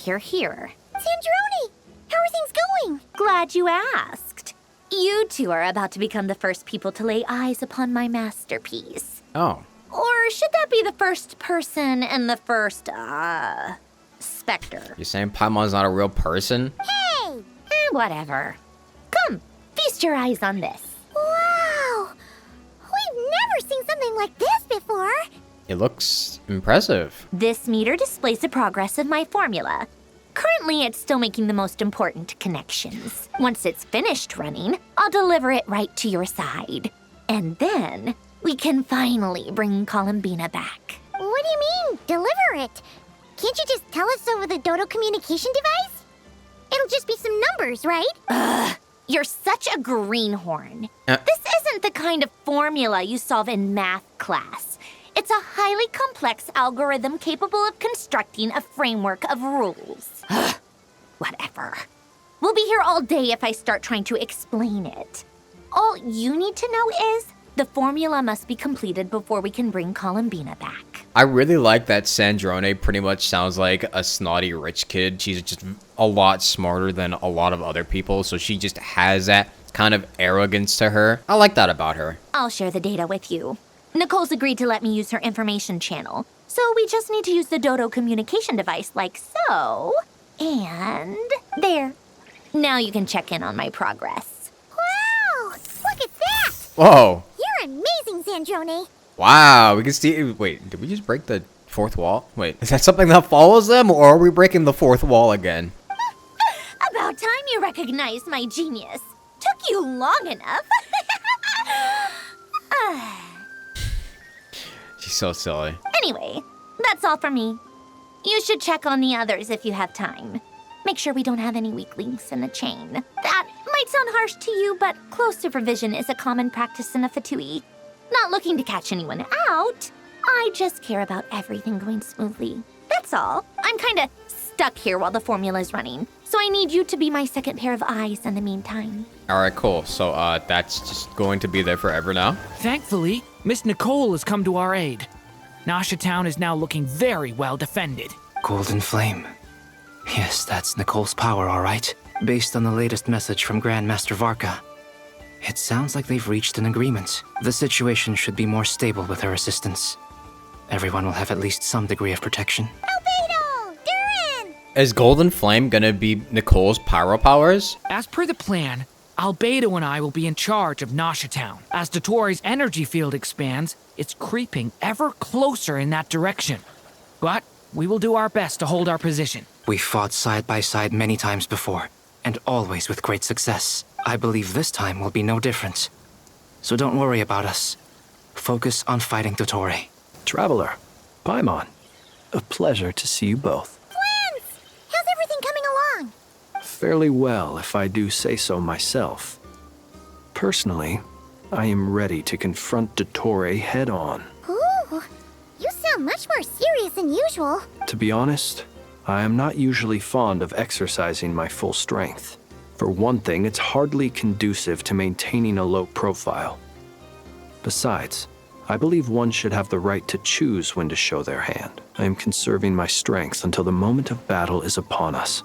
You're here. Sandrone! How are things going? Glad you asked. You two are about to become the first people to lay eyes upon my masterpiece. Oh. Or should that be the first person and the first, specter? You're saying Paimon's not a real person? Hey! Whatever. Come, feast your eyes on this. Wow! We've never seen something like this before. It looks impressive. This meter displays the progress of my formula. Currently, it's still making the most important connections. Once it's finished running, I'll deliver it right to your side. And then, we can finally bring Columbina back. What do you mean, deliver it? Can't you just tell us over the Dodo communication device? It'll just be some numbers, right? You're such a greenhorn. This isn't the kind of formula you solve in math class. It's a highly complex algorithm capable of constructing a framework of rules. Whatever. We'll be here all day if I start trying to explain it. All you need to know is the formula must be completed before we can bring Columbina back. I really like that Sandrone pretty much sounds like a snotty rich kid. She's just a lot smarter than a lot of other people, so she just has that kind of arrogance to her. I like that about her. I'll share the data with you. Nicole's agreed to let me use her information channel, so we just need to use the Dodo communication device like so. And there. Now you can check in on my progress. Wow! Look at that! Whoa. You're amazing, Sandrone. Wow, we can see. Wait, did we just break the fourth wall? Wait, is that something that follows them, or are we breaking the fourth wall again? About time you recognized my genius. Took you long enough. She's so silly. Anyway, that's all for me. You should check on the others if you have time. Make sure we don't have any weak links in the chain. That might sound harsh to you, but close supervision is a common practice in a Fatui. Not looking to catch anyone out. I just care about everything going smoothly. That's all. I'm kinda stuck here while the formula's running, so I need you to be my second pair of eyes in the meantime. Alright, cool. So, that's just going to be there forever now? Thankfully, Miss Nicole has come to our aid. Nasha Town is now looking very well defended. Golden Flame. Yes, that's Nicole's power, all right. Based on the latest message from Grandmaster Varka. It sounds like they've reached an agreement. The situation should be more stable with her assistance. Everyone will have at least some degree of protection. Albedo! Durin! Is Golden Flame gonna be Nicole's pyro powers? As per the plan, Albedo and I will be in charge of Nasha Town. As Dotori's energy field expands, it's creeping ever closer in that direction. But we will do our best to hold our position. We fought side by side many times before, and always with great success. I believe this time will be no different. So don't worry about us. Focus on fighting Dotori. Traveler, Paimon, a pleasure to see you both. Twins! How's everything coming along? Fairly well, if I do say so myself. Personally, I am ready to confront Dotori head-on. Ooh, you sound much more serious than usual. To be honest, I am not usually fond of exercising my full strength. For one thing, it's hardly conducive to maintaining a low profile. Besides, I believe one should have the right to choose when to show their hand. I am conserving my strength until the moment of battle is upon us.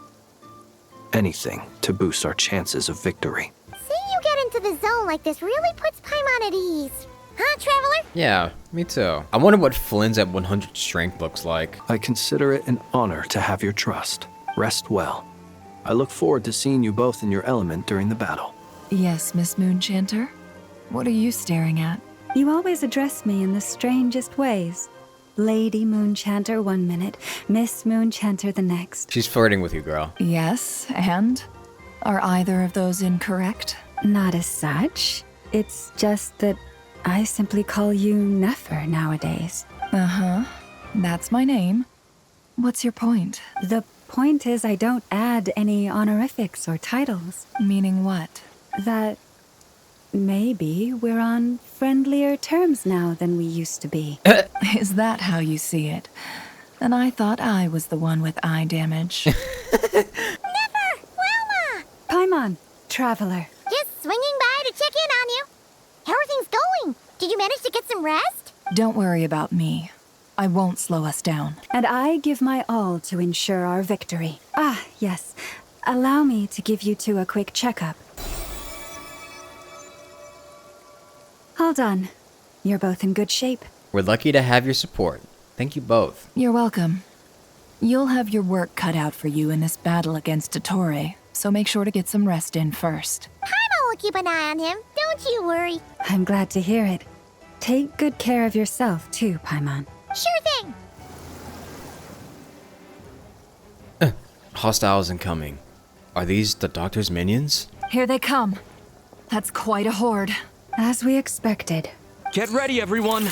Anything to boost our chances of victory. Seeing you get into the zone like this really puts Paimon at ease. Huh, Traveler? Yeah, me too. I wonder what Flynn's at 100 strength looks like. I consider it an honor to have your trust. Rest well. I look forward to seeing you both in your element during the battle. Yes, Miss Moonchanter? What are you staring at? You always address me in the strangest ways. Lady Moonchanter 1 minute, Miss Moonchanter the next. She's flirting with you, girl. Yes, and? Are either of those incorrect? Not as such. It's just that I simply call you Nefer nowadays. Uh-huh. That's my name. What's your point? The point is I don't add any honorifics or titles. Meaning what? That maybe we're on friendlier terms now than we used to be. Is that how you see it? And I thought I was the one with eye damage. Never! Wilma! Paimon, Traveler. Just swinging by to check in on you. How are things going? Did you manage to get some rest? Don't worry about me. I won't slow us down. And I give my all to ensure our victory. Ah, yes. Allow me to give you two a quick checkup. All done. You're both in good shape. We're lucky to have your support. Thank you both. You're welcome. You'll have your work cut out for you in this battle against Dottore, so make sure to get some rest in first. Paimon will keep an eye on him. Don't you worry. I'm glad to hear it. Take good care of yourself, too, Paimon. Sure thing. Hostiles incoming. Are these the Doctor's minions? Here they come. That's quite a horde. As we expected. Get ready, everyone.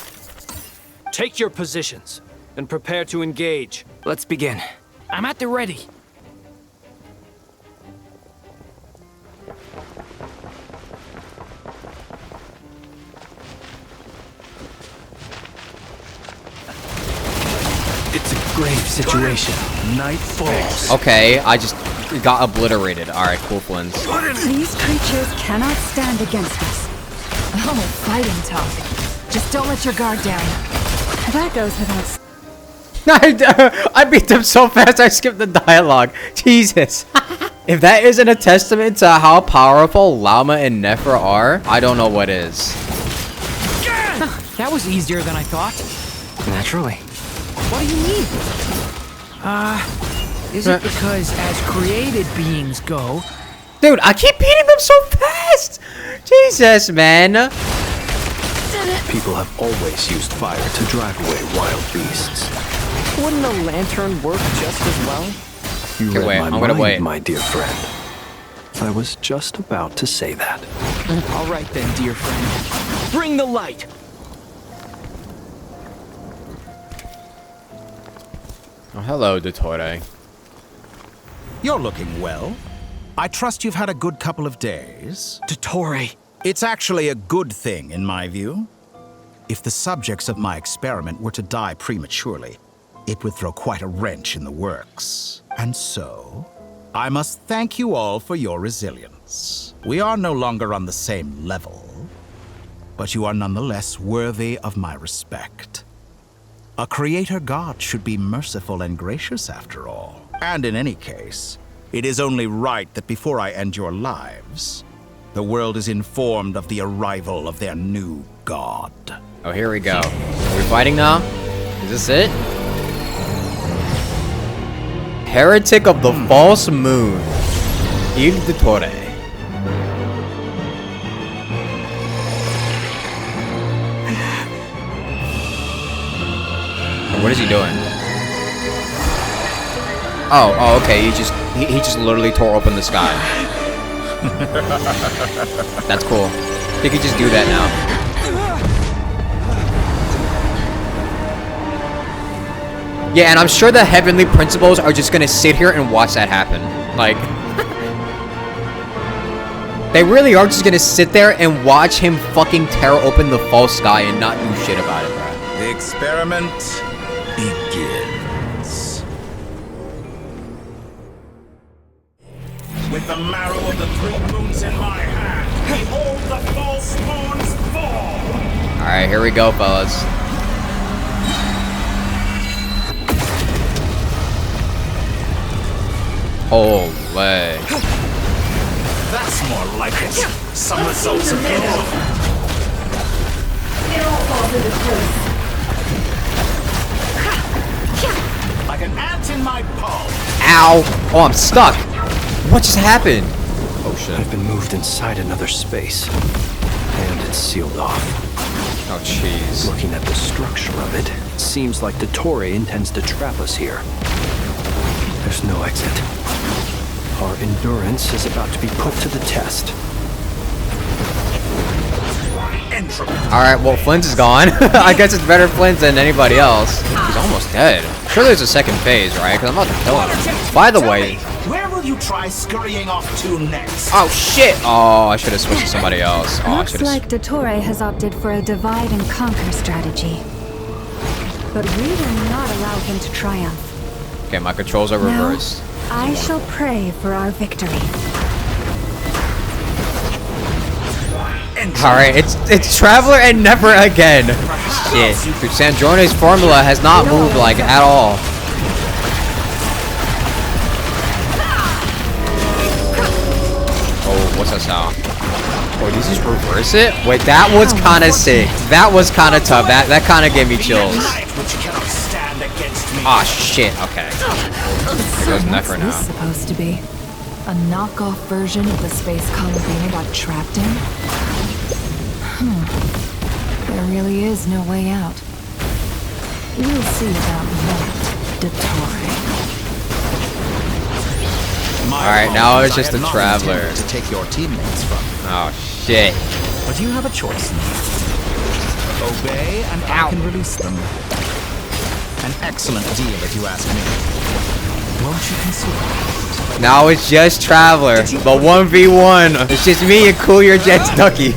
Take your positions and prepare to engage. Let's begin. I'm at the ready. It's a grave situation. Night falls. Okay, I just got obliterated. Alright, cool, Flins. These creatures cannot stand against us. Oh, fighting talk. Just don't let your guard down. That goes without saying. I beat them so fast I skipped the dialogue. Jesus. If that isn't a testament to how powerful Llama and Nephra are, I don't know what is. That was easier than I thought. Naturally. What do you mean? Is it because as created beings go... Dude, I keep beating them so fast! Jesus, man. People have always used fire to drive away wild beasts. Wouldn't a lantern work just as well? You Okay, read wait, my I'm gonna mind, wait. my dear friend. I was just about to say that. All right then, dear friend. Bring the light! Oh, hello, Dottore. You're looking well. I trust you've had a good couple of days. Dottore! It's actually a good thing, in my view. If the subjects of my experiment were to die prematurely, it would throw quite a wrench in the works. And so, I must thank you all for your resilience. We are no longer on the same level, but you are nonetheless worthy of my respect. A creator god should be merciful and gracious after all. And in any case, it is only right that before I end your lives, the world is informed of the arrival of their new god. Oh, here we go. Are we fighting now? Is this it? Heretic of the False Moon. Il Dottore. What is he doing? Oh, okay. He just literally tore open the sky. That's cool. He could just do that now. Yeah, and I'm sure the heavenly principles are just gonna sit here and watch that happen. Like, they really are just gonna sit there and watch him fucking tear open the false sky and not do shit about it, bro. The experiment begins. With the marrow of the three moons in my hand, behold the false moons fall! Alright, here we go, fellas. Holy. That's more like it. Some results of evil. It all falls into place. Like an ant in my palm. Ow! Oh, I'm stuck! What just happened? Oh shit. I've been moved inside another space, and it's sealed off. Oh jeez. Looking at the structure of it, it seems like Dottore intends to trap us here. There's no exit. Our endurance is about to be put to the test. Alright, well, Flint is gone. I guess it's better Flint than anybody else. He's almost dead. Sure there's a second phase, right? Because I'm about to kill him. By the way... Where will you try scurrying off to next? Oh, shit! Oh, I should have switched to somebody else. Oh, I Looks should have... like Dottore has opted for a divide and conquer strategy. But we will not allow him to triumph. Okay, my controls are Now, reversed. I shall pray for our victory. Alright, it's Traveler and never again. Shit. Dude, Sandrone's formula has not moved like at all. Oh, what's that sound? Oh, did you just reverse it? Wait, that was kind of sick. That was kind of tough. That kind of gave me chills. Ah, shit. Okay. There's never now. What's this supposed to be? A knockoff version of the space Columbina got trapped in? There really is no way out. We'll see about that, Dottore. Alright, now it's just a Traveler. To take your teammates from. Oh, shit. But you have a choice now. Obey and I can release them. An excellent deal if you ask me. Won't you consider? Now it's just Traveler, but 1v1. It's just me and Cool Your Jets Ducky.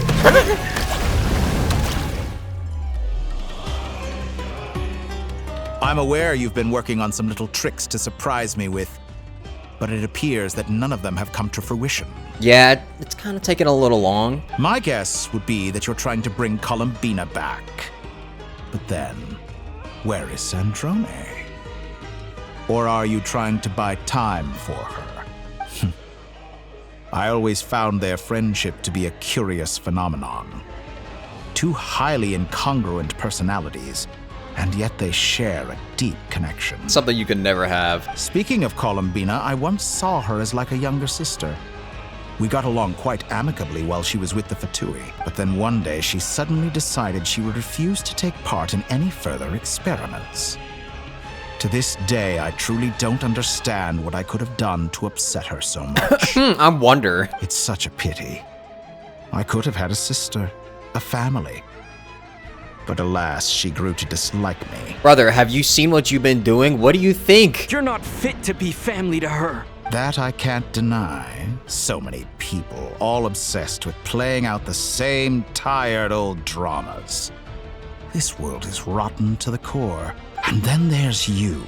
I'm aware you've been working on some little tricks to surprise me with, but it appears that none of them have come to fruition. Yeah, it's kind of taking a little long. My guess would be that you're trying to bring Columbina back. But then, where is Sandrone? Or are you trying to buy time for her? I always found their friendship to be a curious phenomenon. Two highly incongruent personalities, and yet they share a deep connection. Something you could never have. Speaking of Columbina, I once saw her as like a younger sister. We got along quite amicably while she was with the Fatui, but then one day she suddenly decided she would refuse to take part in any further experiments. To this day, I truly don't understand what I could have done to upset her so much. I wonder. It's such a pity. I could have had a sister, a family. But alas, she grew to dislike me. Brother, have you seen what you've been doing? What do you think? You're not fit to be family to her. That I can't deny. So many people, all obsessed with playing out the same tired old dramas. This world is rotten to the core. And then there's you.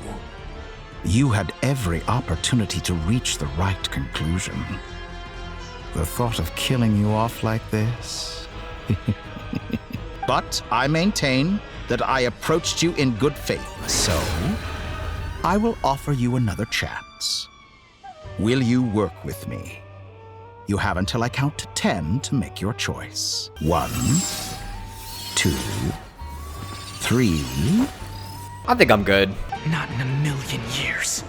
You had every opportunity to reach the right conclusion. The thought of killing you off like this? But I maintain that I approached you in good faith, so I will offer you another chance. Will you work with me? You have until I count to 10 to make your choice. 1, 2, 3. I think I'm good. Not in a million years.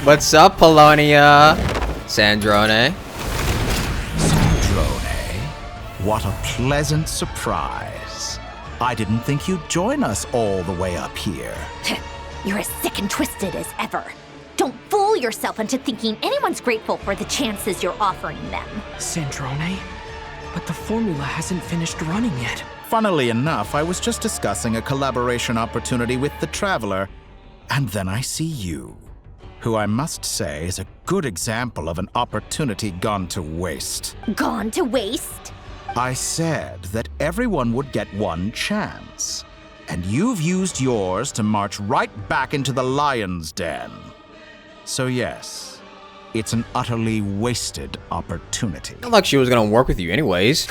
What's up, Polonia? Sandrone. Sandrone, what a pleasant surprise. I didn't think you'd join us all the way up here. You're as sick and twisted as ever. Don't fool yourself into thinking anyone's grateful for the chances you're offering them. Sandrone? But the formula hasn't finished running yet. Funnily enough, I was just discussing a collaboration opportunity with the Traveler, and then I see you, who I must say is a good example of an opportunity gone to waste. Gone to waste? I said that everyone would get one chance, and you've used yours to march right back into the lion's den. So yes, it's an utterly wasted opportunity. Not like she was gonna work with you anyways.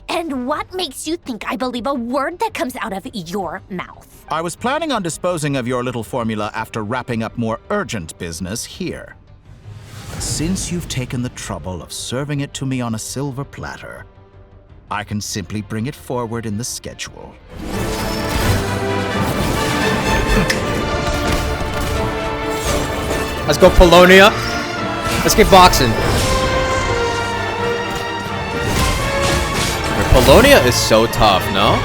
And what makes you think I believe a word that comes out of your mouth? I was planning on disposing of your little formula after wrapping up more urgent business here. But since you've taken the trouble of serving it to me on a silver platter, I can simply bring it forward in the schedule. Let's go, Polonia. Let's get boxing. Polonia is so tough, no?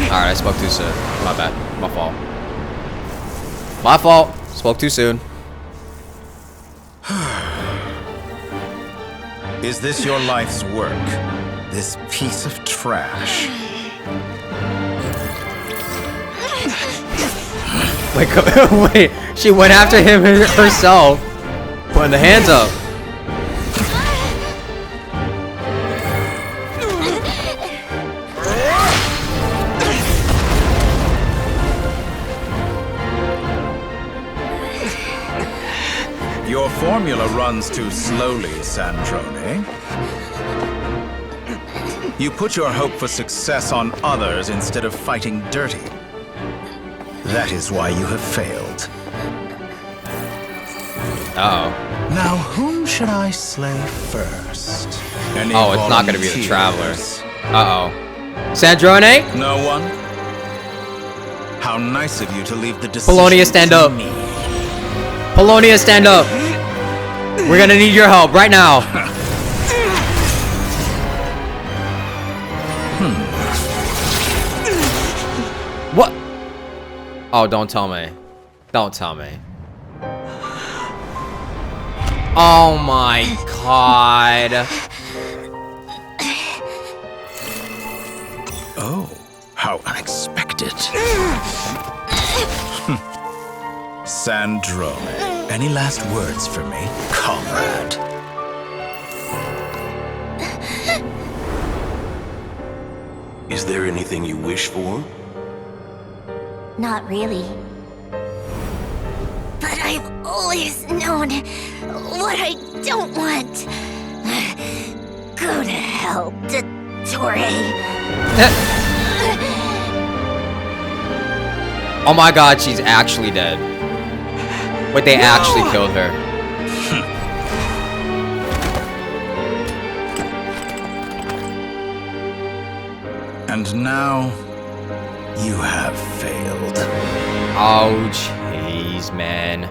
Alright, I spoke too soon. My bad. My fault. My fault. Spoke too soon. Is this your life's work? This piece of trash? Wait, wait. She went after him herself. Putting the hands up. Your formula runs too slowly, Sandrone. You put your hope for success on others instead of fighting dirty. That is why you have failed. Uh-oh. Now, whom should I slay first? Any Oh, it's not gonna be the Traveler. volunteers? Uh-oh. Sandrone? No one? How nice of you to leave the decision Polonia, stand to up. me. Polonia, stand up. We're gonna need your help right now. What? Oh, don't tell me. Don't tell me. Oh my god. Oh, how unexpected. Sandrone, any last words for me, comrade? Is there anything you wish for? Not really. But I've always known what I don't want. Go to hell, Dottore. Oh my god, she's actually dead. Wait, they actually killed her. And now, you have failed. Oh, jeez, man.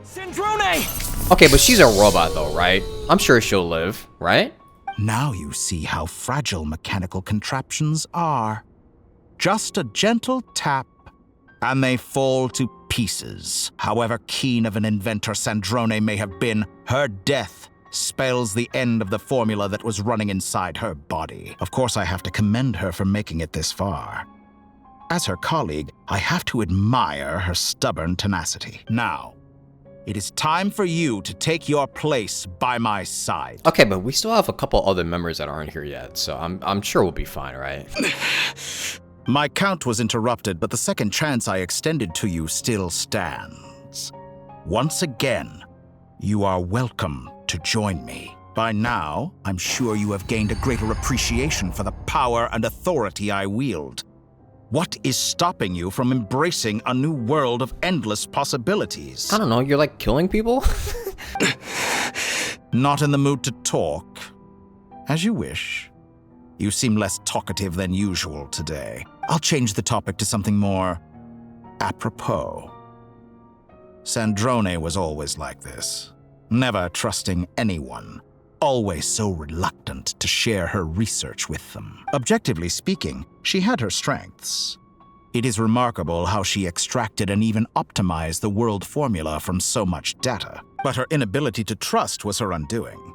Sandrone! Okay, but she's a robot though, right? I'm sure she'll live, right? Now you see how fragile mechanical contraptions are. Just a gentle tap, and they fall to pieces. However keen of an inventor Sandrone may have been, her death spells the end of the formula that was running inside her body. Of course, I have to commend her for making it this far. As her colleague, I have to admire her stubborn tenacity. Now, it is time for you to take your place by my side. Okay, but we still have a couple other members that aren't here yet, so I'm sure we'll be fine, right? My count was interrupted, but the second chance I extended to you still stands. Once again, you are welcome to join me. By now, I'm sure you have gained a greater appreciation for the power and authority I wield. What is stopping you from embracing a new world of endless possibilities? I don't know, you're like killing people? Not in the mood to talk? As you wish. You seem less talkative than usual today. I'll change the topic to something more apropos. Sandrone was always like this, never trusting anyone, always so reluctant to share her research with them. Objectively speaking, she had her strengths. It is remarkable how she extracted and even optimized the world formula from so much data. But her inability to trust was her undoing.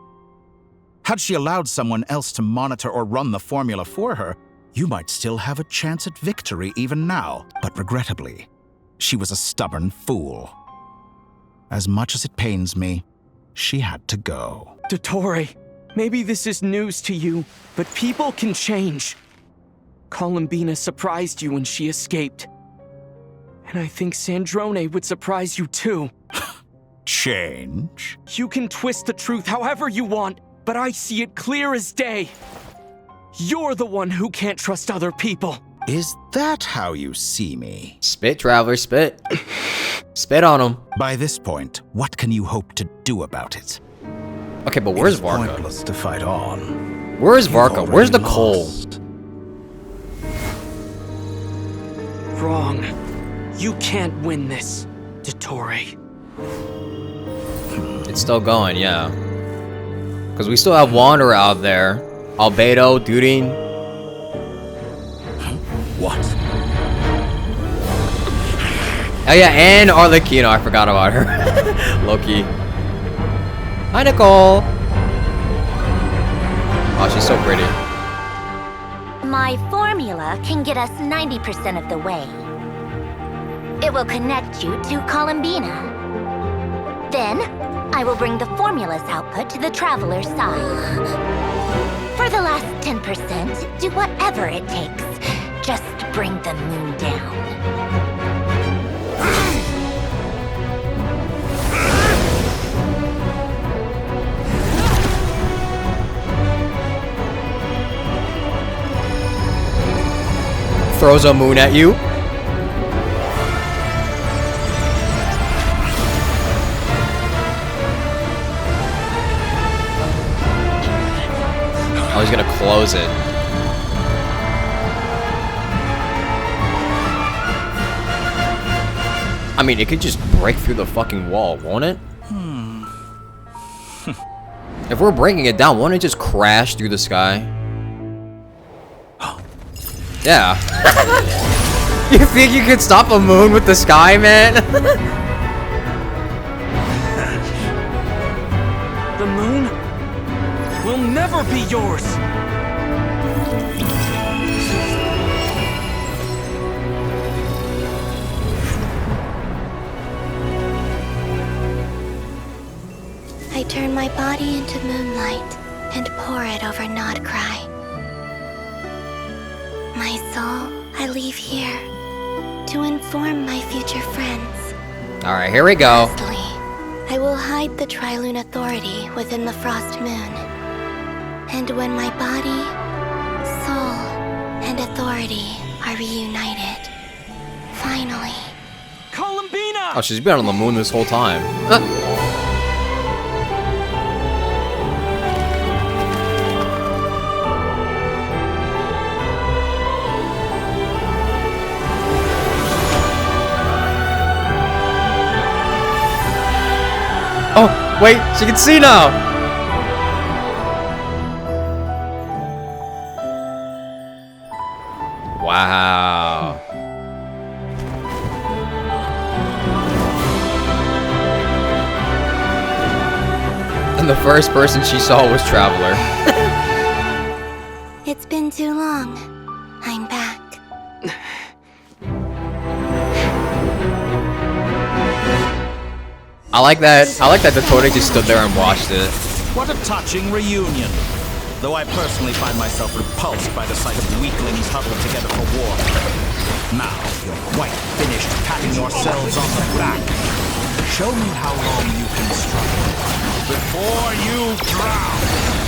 Had she allowed someone else to monitor or run the formula for her, you might still have a chance at victory even now. But regrettably, she was a stubborn fool. As much as it pains me, she had to go. Dottore, maybe this is news to you, but people can change. Columbina surprised you when she escaped. And I think Sandrone would surprise you too. Change? You can twist the truth however you want, but I see it clear as day. You're the one who can't trust other people. Is that how you see me? Spit, Traveler, spit. Spit on him. By this point, what can you hope to do about it? Okay, but where's It's Varka? pointless to fight on. Where's You've Varka? Where's the already coal? lost. Wrong. You can't win this, Dottore. It's still going, yeah. Because we still have Wanderer out there. Albedo, Durin. What? Oh yeah, and Arlecchino, I forgot about her. Loki. Hi, Nicole. Oh, she's so pretty. My formula can get us 90% of the way. It will connect you to Columbina. Then, I will bring the formula's output to the Traveler's side. For the last 10%, do whatever it takes. Just bring the moon down. Throws a moon at you. Oh, he's gonna close it. I mean, it could just break through the fucking wall, won't it? If we're breaking it down, won't it just crash through the sky? Yeah. You think you could stop a moon with the sky, man? The moon will never be yours. I turn my body into moonlight and pour it over Nodcry. My soul I leave here to inform my future friends. Alright, here we go. Lastly, I will hide the Trilune Authority within the Frost Moon. And when my body, soul, and authority are reunited, finally... Columbina! Oh, she's been on the moon this whole time. Oh, wait, she can see now! Wow. And the first person she saw was Traveler. It's been too long. I'm back. I like that the Toadie just stood there and watched it. What a touching reunion. Though I personally find myself repulsed by the sight of weaklings huddled together for war. Now you're quite finished patting yourselves on the back. Show me how long you can struggle before you drown.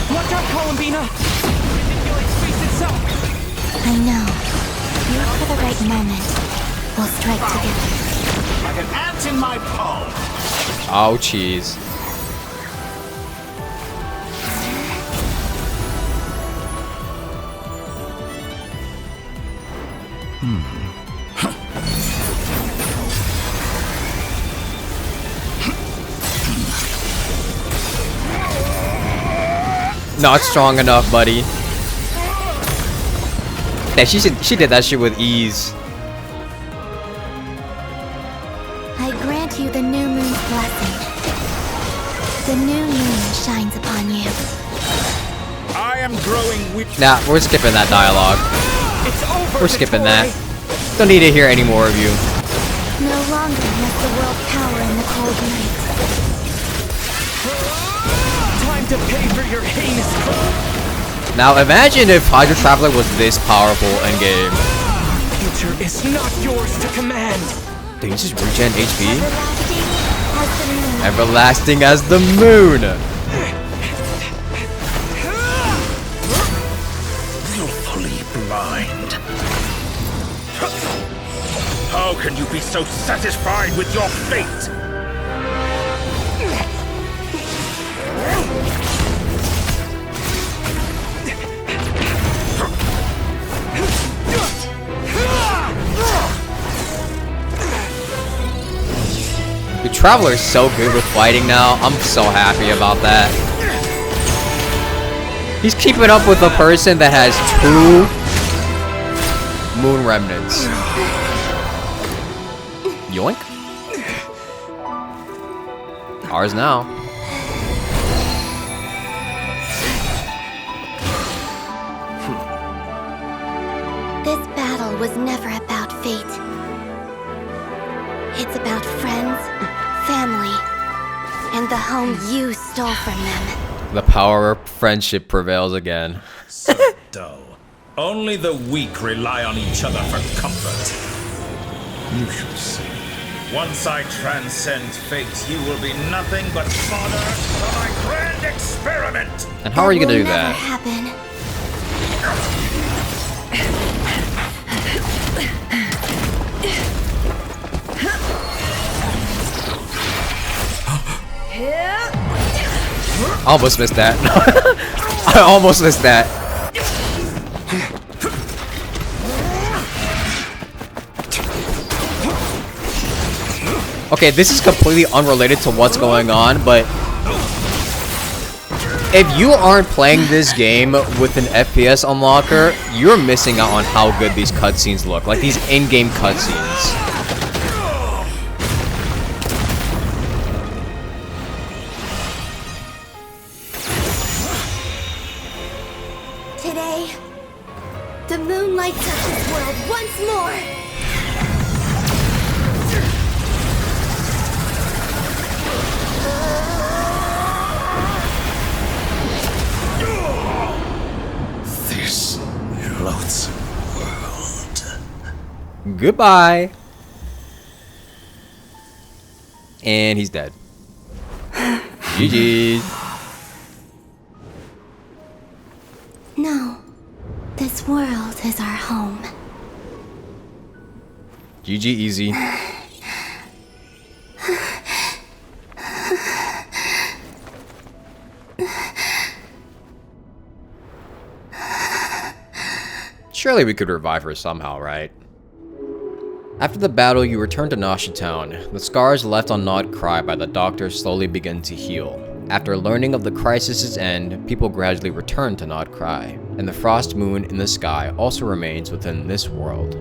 Watch out, Columbina! Manipulate space itself! I know. Wait for the right moment. We'll strike together. Like an ant in my palm. Oh, jeez. Not strong enough, buddy. Yeah, she did that shit with ease. I grant you the new moon's blessing. The new moon shines upon you. I am growing weak. Nah, we're skipping that dialogue. It's over, We're skipping that. Don't need to hear any more of you. No longer must the world cower in the cold night. Time to pay for your heinous crime. Now imagine if Hydra Traveler was this powerful in game. Future is not yours to command. Did he just regen HP? Everlasting Everlasting as the moon. as the moon. Willfully blind. How can you be so satisfied with your fate? The Traveler is so good with fighting now. I'm so happy about that. He's keeping up with a person that has 2 moon remnants. Yoink. Ours now. This battle was never about fate. It's about friends, family, and the home you stole from them. The power of friendship prevails again. So dull. Only the weak rely on each other for comfort. You shall see. Once I transcend fate, you will be nothing but fodder for my grand experiment. And how are you gonna do That that? will never happen. I almost missed that. I almost missed that. Okay, this is completely unrelated to what's going on, but if you aren't playing this game with an FPS unlocker, you're missing out on how good these cutscenes look. Like these in-game cutscenes. Today, the moon lights up this world once more. This loathsome world. Goodbye. And he's dead. GG. No, this world is our home. GG easy. Surely we could revive her somehow, right? After the battle, you return to Nasha Town. The scars left on Nod Cry by the doctor slowly begin to heal. After learning of the crisis's end, people gradually return to Nod Cry, and the frost moon in the sky also remains within this world.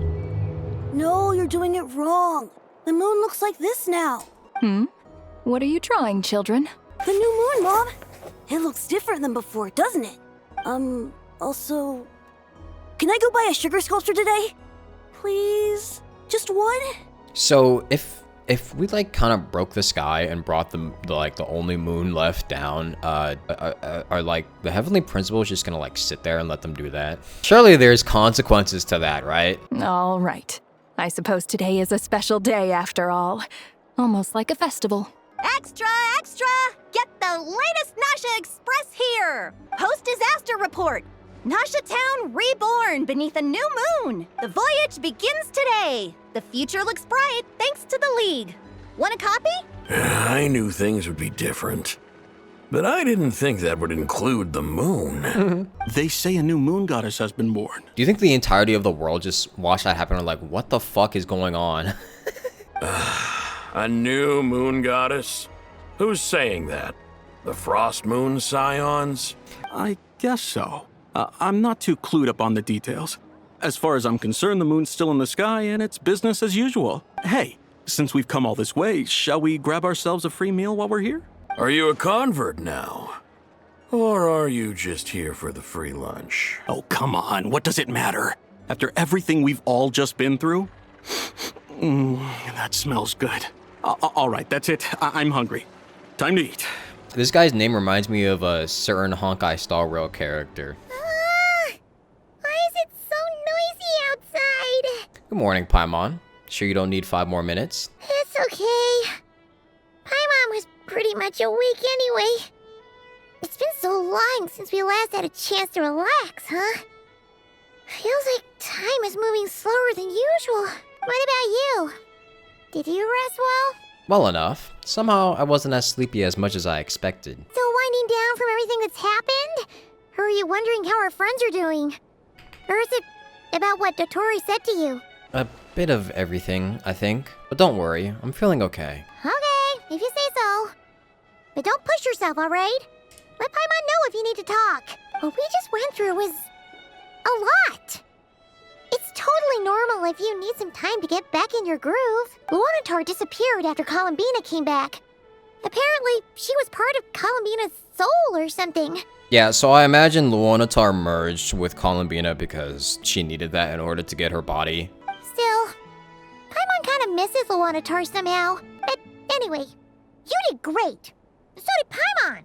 No, you're doing it wrong. The moon looks like this now. What are you drawing, children? The new moon, Mom. It looks different than before, doesn't it? Also... Can I go buy a sugar sculpture today? Please? Just one? So if we like kind of broke the sky and brought the only moon left down, are like the heavenly principles just gonna like sit there and let them do that? Surely there's consequences to that, right? All right. I suppose today is a special day after all. Almost like a festival. Extra, extra! Get the latest Nasha Express here! Post-disaster report! Nasha Town reborn beneath a new moon! The voyage begins today! The future looks bright thanks to the League. Want a copy? I knew things would be different, but I didn't think that would include the moon. They say a new moon goddess has been born. Do you think the entirety of the world just watched that happen and like, what the fuck is going on? A new moon goddess? Who's saying that? The Frost Moon Scions? I guess so. I'm not too clued up on the details. As far as I'm concerned, the moon's still in the sky and it's business as usual. Hey, since we've come all this way, shall we grab ourselves a free meal while we're here? Are you a convert now? Or are you just here for the free lunch? Oh, come on. What does it matter? After everything we've all just been through? That smells good. All right, that's it. I'm hungry. Time to eat. This guy's name reminds me of a certain Honkai Star Rail character. Why is it so noisy outside? Good morning, Paimon. Sure you don't need 5 more minutes? It's okay. Paimon was pretty much awake anyway. It's been so long since we last had a chance to relax, huh? Feels like time is moving slower than usual. What about you? Did you rest well? Well enough. Somehow I wasn't as sleepy as much as I expected. Still winding down from everything that's happened? Or are you wondering how our friends are doing? Or is it about what Dotori said to you? A bit of everything, I think. But don't worry, I'm feeling okay. Okay, if you say so. But don't push yourself, alright? Let Paimon know if you need to talk. What we just went through was a lot. It's totally normal if you need some time to get back in your groove. Luonatar disappeared after Columbina came back. Apparently, she was part of Columbina's soul or something. Yeah, so I imagine Luonatar merged with Columbina because she needed that in order to get her body. Still, Paimon kind of misses Luonatar somehow. But anyway, you did great. So did Paimon.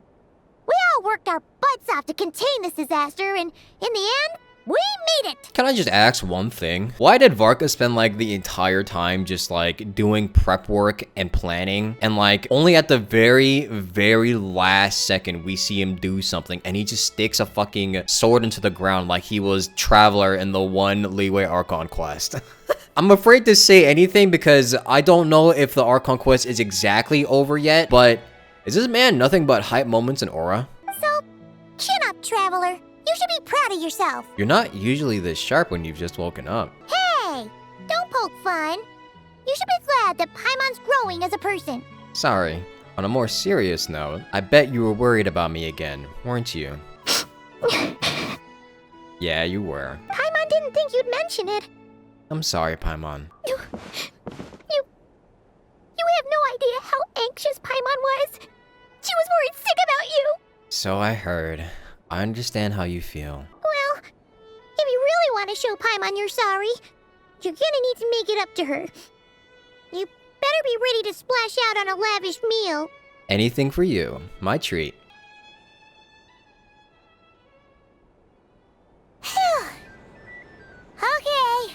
We all worked our butts off to contain this disaster, and in the end, we made it! Can I just ask one thing? Why did Varka spend like the entire time just like doing prep work and planning, and like only at the very, very last second we see him do something and he just sticks a fucking sword into the ground like he was Traveler in the one Leeway Archon quest? I'm afraid to say anything because I don't know if the Archon quest is exactly over yet, but Is this man nothing but hype moments and aura? So, chin up, Traveler. You should be proud of yourself. You're not usually this sharp when you've just woken up. Hey, don't poke fun. You should be glad that Paimon's growing as a person. Sorry. On a more serious note, I bet you were worried about me again, weren't you? Yeah, you were. Paimon didn't think you'd mention it. I'm sorry, Paimon. You have no idea how anxious Paimon was. She was worried sick about you. So I heard. I understand how you feel. Well, if you really want to show Paimon you're sorry, you're gonna need to make it up to her. You better be ready to splash out on a lavish meal. Anything for you. My treat. Okay.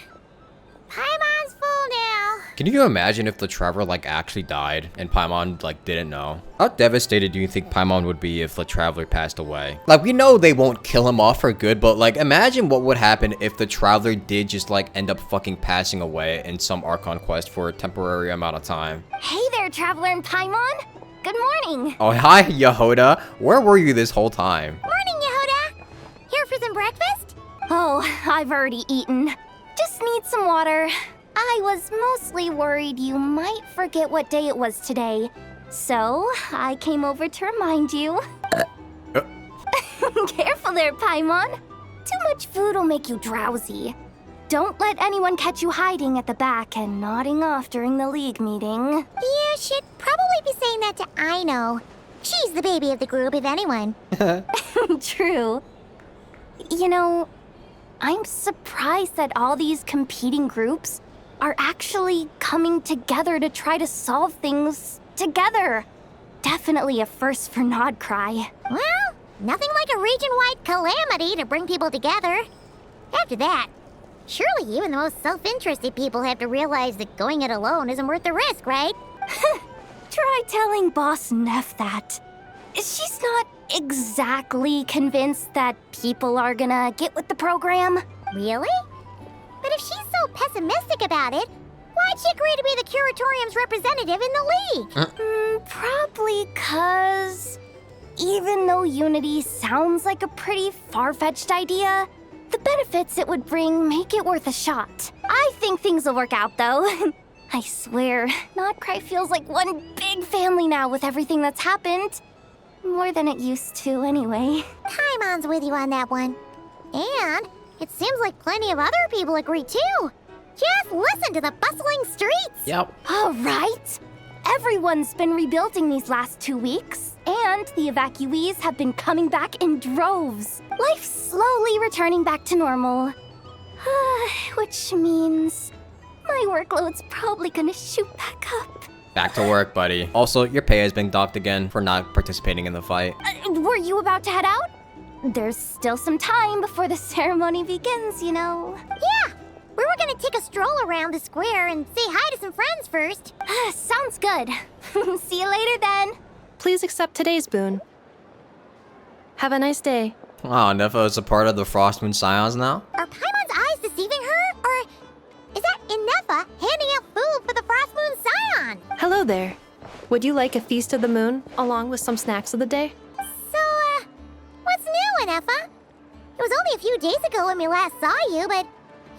Paimon's full now. Can you imagine if the Traveler like actually died and Paimon like didn't know? How devastated do you think Paimon would be if the Traveler passed away? Like, we know they won't kill him off for good, but like imagine what would happen if the Traveler did just like end up fucking passing away in some Archon quest for a temporary amount of time. Hey there, Traveler and Paimon. Good morning. Oh, hi, Yehoda. Where were you this whole time? Morning, Yehoda. Here for some breakfast? Oh, I've already eaten. Just need some water. I was mostly worried you might forget what day it was today. So, I came over to remind you. Careful there, Paimon. Too much food will make you drowsy. Don't let anyone catch you hiding at the back and nodding off during the league meeting. You should probably be saying that to Aino. She's the baby of the group, if anyone. True. You know, I'm surprised that all these competing groups are actually coming together to try to solve things together. Definitely a first for Nodcry. Well, nothing like a region-wide calamity to bring people together. After that, surely even the most self-interested people have to realize that going it alone isn't worth the risk, right? Try telling Boss Neff that. She's not exactly convinced that people are gonna get with the program. Really? But if she's so pessimistic about it, why'd she agree to be the Curatorium's representative in the league? Probably 'cause even though Unity sounds like a pretty far-fetched idea, the benefits it would bring make it worth a shot. I think things will work out, though. I swear, Nodcry feels like one big family now with everything that's happened. More than it used to, anyway. Paimon's with you on that one. And it seems like plenty of other people agree, too. Just listen to the bustling streets. Yep. All right. Everyone's been rebuilding these last 2 weeks, and the evacuees have been coming back in droves. Life's slowly returning back to normal. Which means my workload's probably gonna shoot back up. Back to work, buddy. Also, your pay has been docked again for not participating in the fight. Were you about to head out? There's still some time before the ceremony begins, you know. Yeah, we were gonna take a stroll around the square and say hi to some friends first. Sounds good. See you later then. Please accept today's boon. Have a nice day. Oh, Nefa is a part of the Frostmoon Scions now? Are Paimon's eyes deceiving her? Or is that Inefa handing out food for the Frostmoon Scion? Hello there. Would you like a feast of the moon along with some snacks of the day? So, what's new, Inefa? It was only a few days ago when we last saw you, but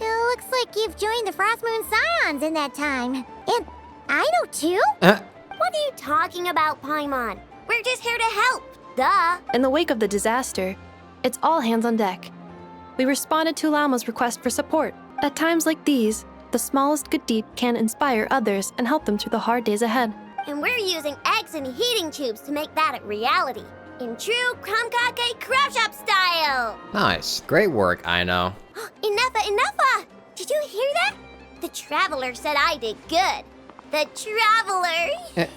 it looks like you've joined the Frostmoon Scions in that time. And I know too? What are you talking about, Paimon? We're just here to help. Duh. In the wake of the disaster, it's all hands on deck. We responded to Llama's request for support. At times like these, the smallest good deed can inspire others and help them through the hard days ahead. And we're using eggs and heating tubes to make that a reality. In true Krumkake Crab Shop style. Nice. Great work, I know. Inefa! Did you hear that? The Traveler said I did good. The Traveler!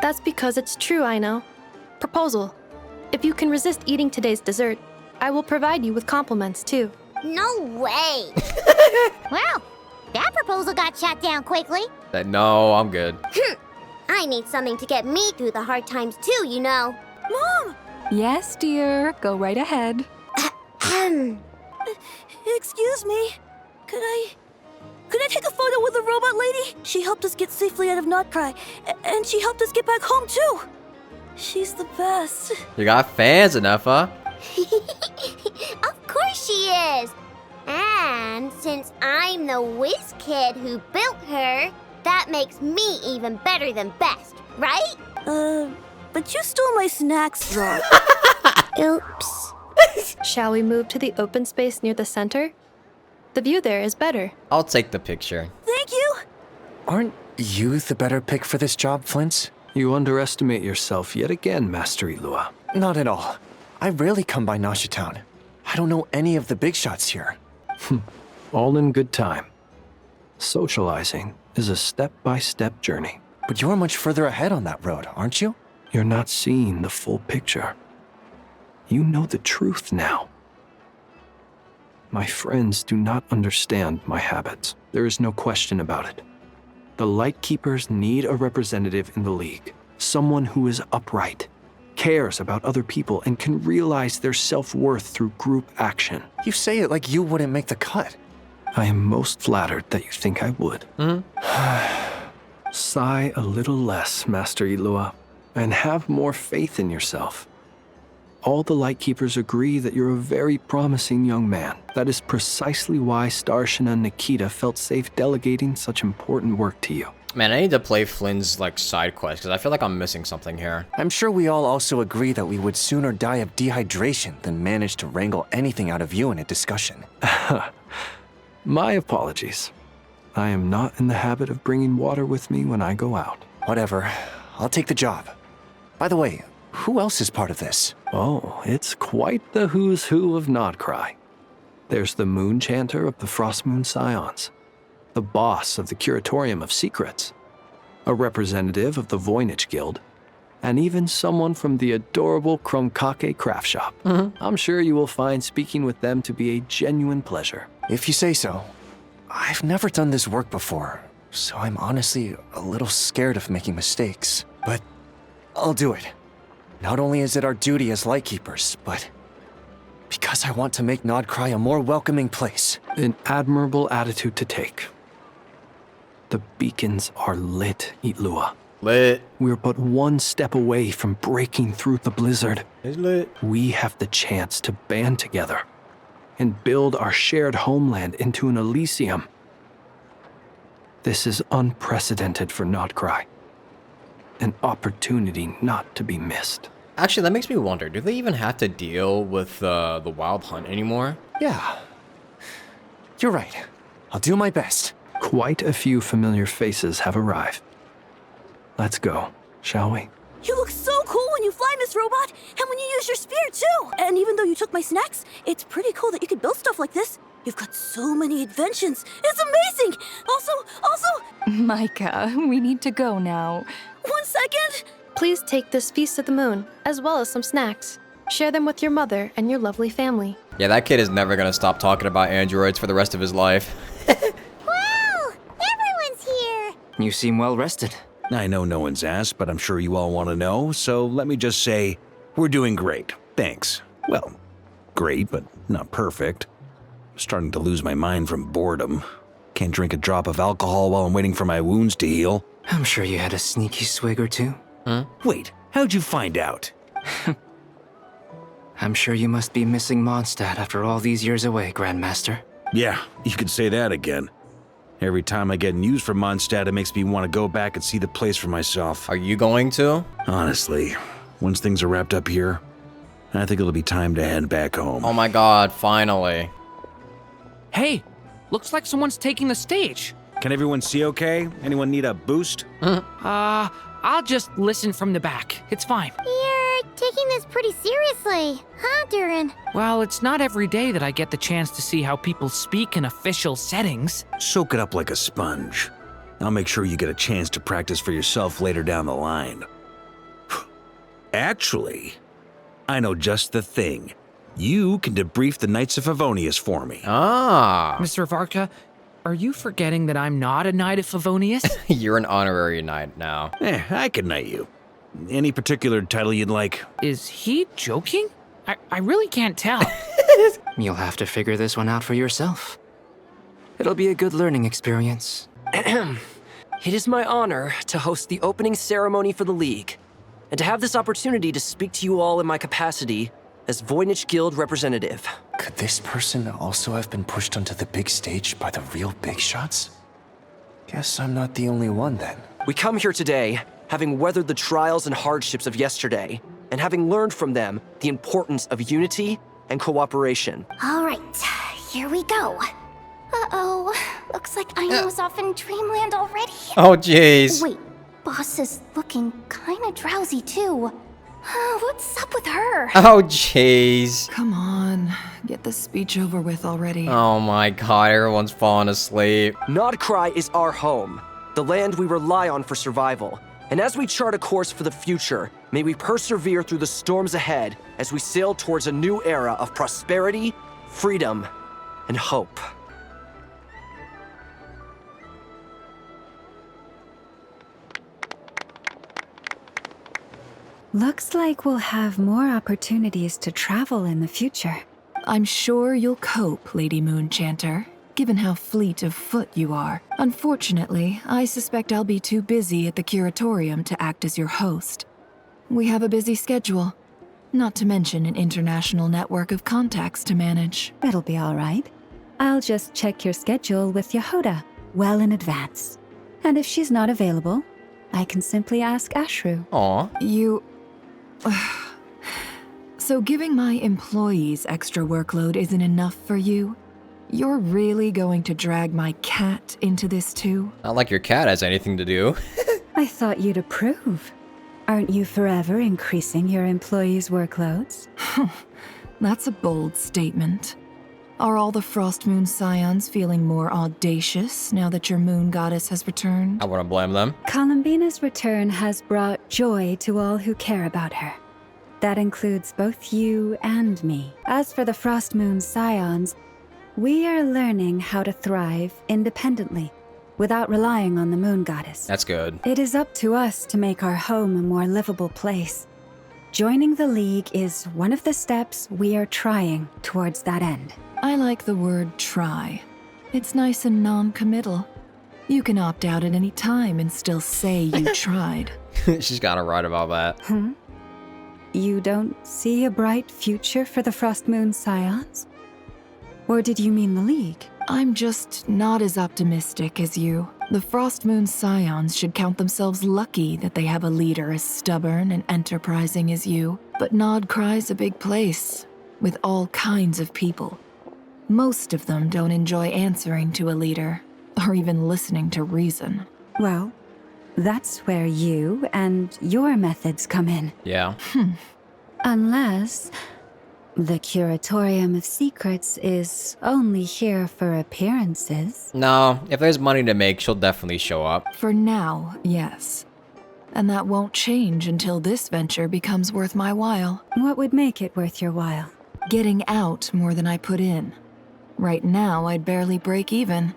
That's because it's true, I know. Proposal. If you can resist eating today's dessert, I will provide you with compliments too. No way! Well, that proposal got shot down quickly. No, I'm good. I need something to get me through the hard times too, you know. Mom! Yes, dear. Go right ahead. Excuse me. Could I take a photo with the robot lady? She helped us get safely out of Notcry, and she helped us get back home too. She's the best. You got fans enough, huh? Of course she is. And since I'm the whiz kid who built her, that makes me even better than best, right? But you stole my snacks, Rob. Oops. Shall we move to the open space near the center? The view there is better. I'll take the picture. Thank you. Aren't you the better pick for this job, Flint? You underestimate yourself yet again, Master Ilua. Not at all. I rarely come by Nasha Town. I don't know any of the big shots here. All in good time. Socializing is a step-by-step journey. But you're much further ahead on that road, aren't you? You're not seeing the full picture. You know the truth now. My friends do not understand my habits. There is no question about it. The Lightkeepers need a representative in the League. Someone who is upright, cares about other people, and can realize their self-worth through group action. You say it like you wouldn't make the cut. I am most flattered that you think I would. Sigh a little less, Master Ilua, and have more faith in yourself. All the Lightkeepers agree that you're a very promising young man. That is precisely why Starshina Nikita felt safe delegating such important work to you. Man, I need to play Flynn's, like, side quest, because I feel like I'm missing something here. I'm sure we all also agree that we would sooner die of dehydration than manage to wrangle anything out of you in a discussion. My apologies. I am not in the habit of bringing water with me when I go out. Whatever. I'll take the job. By the way, who else is part of this? Oh, it's quite the who's who of Nodcry. There's the Moon Chanter of the Frostmoon Scions, the boss of the Curatorium of Secrets, a representative of the Voynich Guild, and even someone from the adorable Krumkake craft shop. I'm sure you will find speaking with them to be a genuine pleasure. If you say so. I've never done this work before, so I'm honestly a little scared of making mistakes. But I'll do it. Not only is it our duty as Lightkeepers, but because I want to make Nodcry a more welcoming place. An admirable attitude to take. The beacons are lit, Ilua. Lit. We're but one step away from breaking through the blizzard. It's lit. We have the chance to band together and build our shared homeland into an Elysium. This is unprecedented for Nodcry. An opportunity not to be missed. Actually, that makes me wonder, do they even have to deal with the wild hunt anymore? Yeah. You're right. I'll do my best. Quite a few familiar faces have arrived. Let's go, shall we? You look so cool when you fly, Miss Robot, and when you use your spear, too! And even though you took my snacks, it's pretty cool that you could build stuff like this. You've got so many inventions. It's amazing! Also... Micah, we need to go now. 1 second! Please take this Feast of the Moon, as well as some snacks. Share them with your mother and your lovely family. Yeah, that kid is never gonna stop talking about androids for the rest of his life. Wow! Everyone's here! You seem well rested. I know no one's asked, but I'm sure you all want to know, so let me just say, we're doing great. Thanks. Well, great, but not perfect. I'm starting to lose my mind from boredom. Can't drink a drop of alcohol while I'm waiting for my wounds to heal. I'm sure you had a sneaky swig or two. Wait, how'd you find out? I'm sure you must be missing Mondstadt after all these years away, Grandmaster. Yeah, you could say that again. Every time I get news from Mondstadt, it makes me want to go back and see the place for myself. Are you going to? Honestly, once things are wrapped up here, I think it'll be time to head back home. Oh my god, finally. Hey, looks like someone's taking the stage. Can everyone see okay? Anyone need a boost? I'll just listen from the back. It's fine. You're taking this pretty seriously, huh, Durin? Well, it's not every day that I get the chance to see how people speak in official settings. Soak it up like a sponge. I'll make sure you get a chance to practice for yourself later down the line. Actually, I know just the thing. You can debrief the Knights of Favonius for me. Ah. Mr. Varka, are you forgetting that I'm not a Knight of Favonius? You're an honorary knight now. I can knight you. Any particular title you'd like? Is he joking? I really can't tell. You'll have to figure this one out for yourself. It'll be a good learning experience. It is my honor to host the opening ceremony for the League. and to have this opportunity to speak to you all in my capacity as Voynich Guild representative. Could this person also have been pushed onto the big stage by the real big shots? Guess I'm not the only one then. We come here today, having weathered the trials and hardships of yesterday, and having learned from them the importance of unity and cooperation. All right, here we go. Uh-oh, looks like Aino's off in Dreamland already. Oh, jeez. Wait, Boss is looking kinda drowsy too. What's up with her? Oh, jeez. Come on, get the speech over with already. Oh my god, everyone's falling asleep. Nodcry is our home, the land we rely on for survival. And as we chart a course for the future, may we persevere through the storms ahead as we sail towards a new era of prosperity, freedom, and hope. Looks like we'll have more opportunities to travel in the future. I'm sure you'll cope, Lady Moonchanter, given how fleet of foot you are. Unfortunately, I suspect I'll be too busy at the curatorium to act as your host. We have a busy schedule, not to mention an international network of contacts to manage. It'll be all right. I'll just check your schedule with Yehoda well in advance. And if she's not available, I can simply ask Ashru. Aw. You... So giving my employees extra workload isn't enough for you? You're really going to drag my cat into this too? Not like your cat has anything to do. I thought you'd approve. Aren't you forever increasing your employees' workloads? That's a bold statement. Are all the Frost Moon Scions feeling more audacious now that your moon goddess has returned? I wouldn't blame them. Columbina's return has brought joy to all who care about her. That includes both you and me. As for the Frost Moon Scions, we are learning how to thrive independently, without relying on the moon goddess. That's good. It is up to us to make our home a more livable place. Joining the League is one of the steps we are trying towards that end. I like the word try. It's nice and non-committal. You can opt out at any time and still say you tried. She's gotta right about that. You don't see a bright future for the Frost Moon Scions? Or did you mean the League? I'm just not as optimistic as you. The Frost Moon Scions should count themselves lucky that they have a leader as stubborn and enterprising as you. But Nodcry's a big place, with all kinds of people. Most of them don't enjoy answering to a leader, or even listening to reason. Well, that's where you and your methods come in. Yeah. Unless the Curatorium of Secrets is only here for appearances. No, if there's money to make, she'll definitely show up. For now, yes. And that won't change until this venture becomes worth my while. What would make it worth your while? Getting out more than I put in. Right now, I'd barely break even,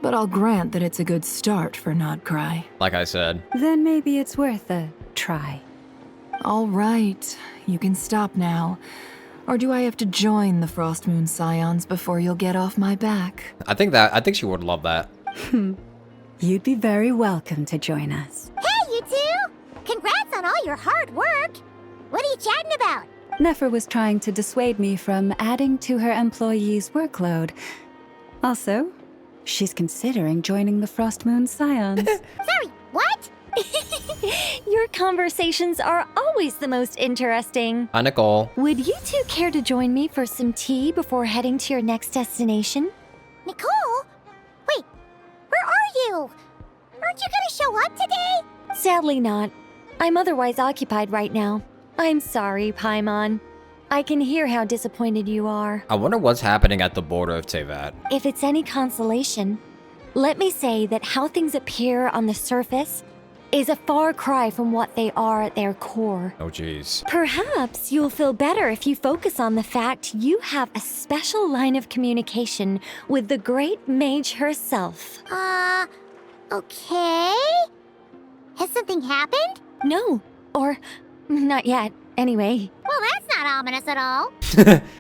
but I'll grant that it's a good start for Nodcry. Like I said. Then maybe it's worth a try. All right, you can stop now. Or do I have to join the Frost Moon Scions before you'll get off my back? I think she would love that. You'd be very welcome to join us. Hey, you two! Congrats on all your hard work! What are you chatting about? Nefer was trying to dissuade me from adding to her employees' workload. Also, she's considering joining the Frost Moon Scions. Sorry, what? Your conversations are always the most interesting. Hi, Nicole. Would you two care to join me for some tea before heading to your next destination? Nicole? Wait, where are you? Aren't you gonna show up today? Sadly not. I'm otherwise occupied right now. I'm sorry, Paimon. I can hear how disappointed you are. I wonder what's happening at the border of Teyvat. If it's any consolation, let me say that how things appear on the surface is a far cry from what they are at their core. Oh, jeez. Perhaps you'll feel better if you focus on the fact you have a special line of communication with the great mage herself. Okay? Has something happened? No, or not yet, anyway. Well, that's not ominous at all.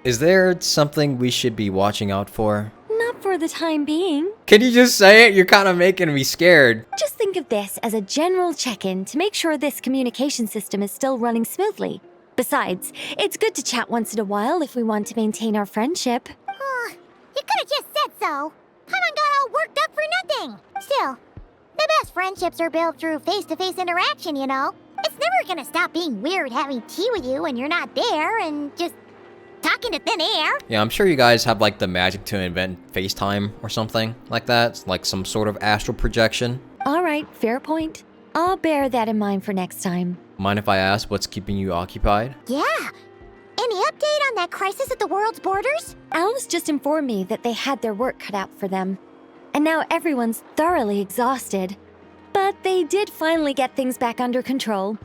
Is there something we should be watching out for? Not For the time being. Can you just say it? You're kind of making me scared. Just think of this as a general check-in to make sure this communication system is still running smoothly. Besides, it's good to chat once in a while if we want to maintain our friendship. You could have just said so. Paimon got all worked up for nothing. Still, the best friendships are built through face-to-face interaction, you know? It's never gonna stop being weird having tea with you when you're not there and just talking to thin air. Yeah, I'm sure you guys have like the magic to invent FaceTime or something like that. Like some sort of astral projection. All right, fair point. I'll bear that in mind for next time. Mind if I ask what's keeping you occupied? Yeah. Any update on that crisis at the world's borders? Alice just informed me that they had their work cut out for them. And now everyone's thoroughly exhausted. But they did finally get things back under control.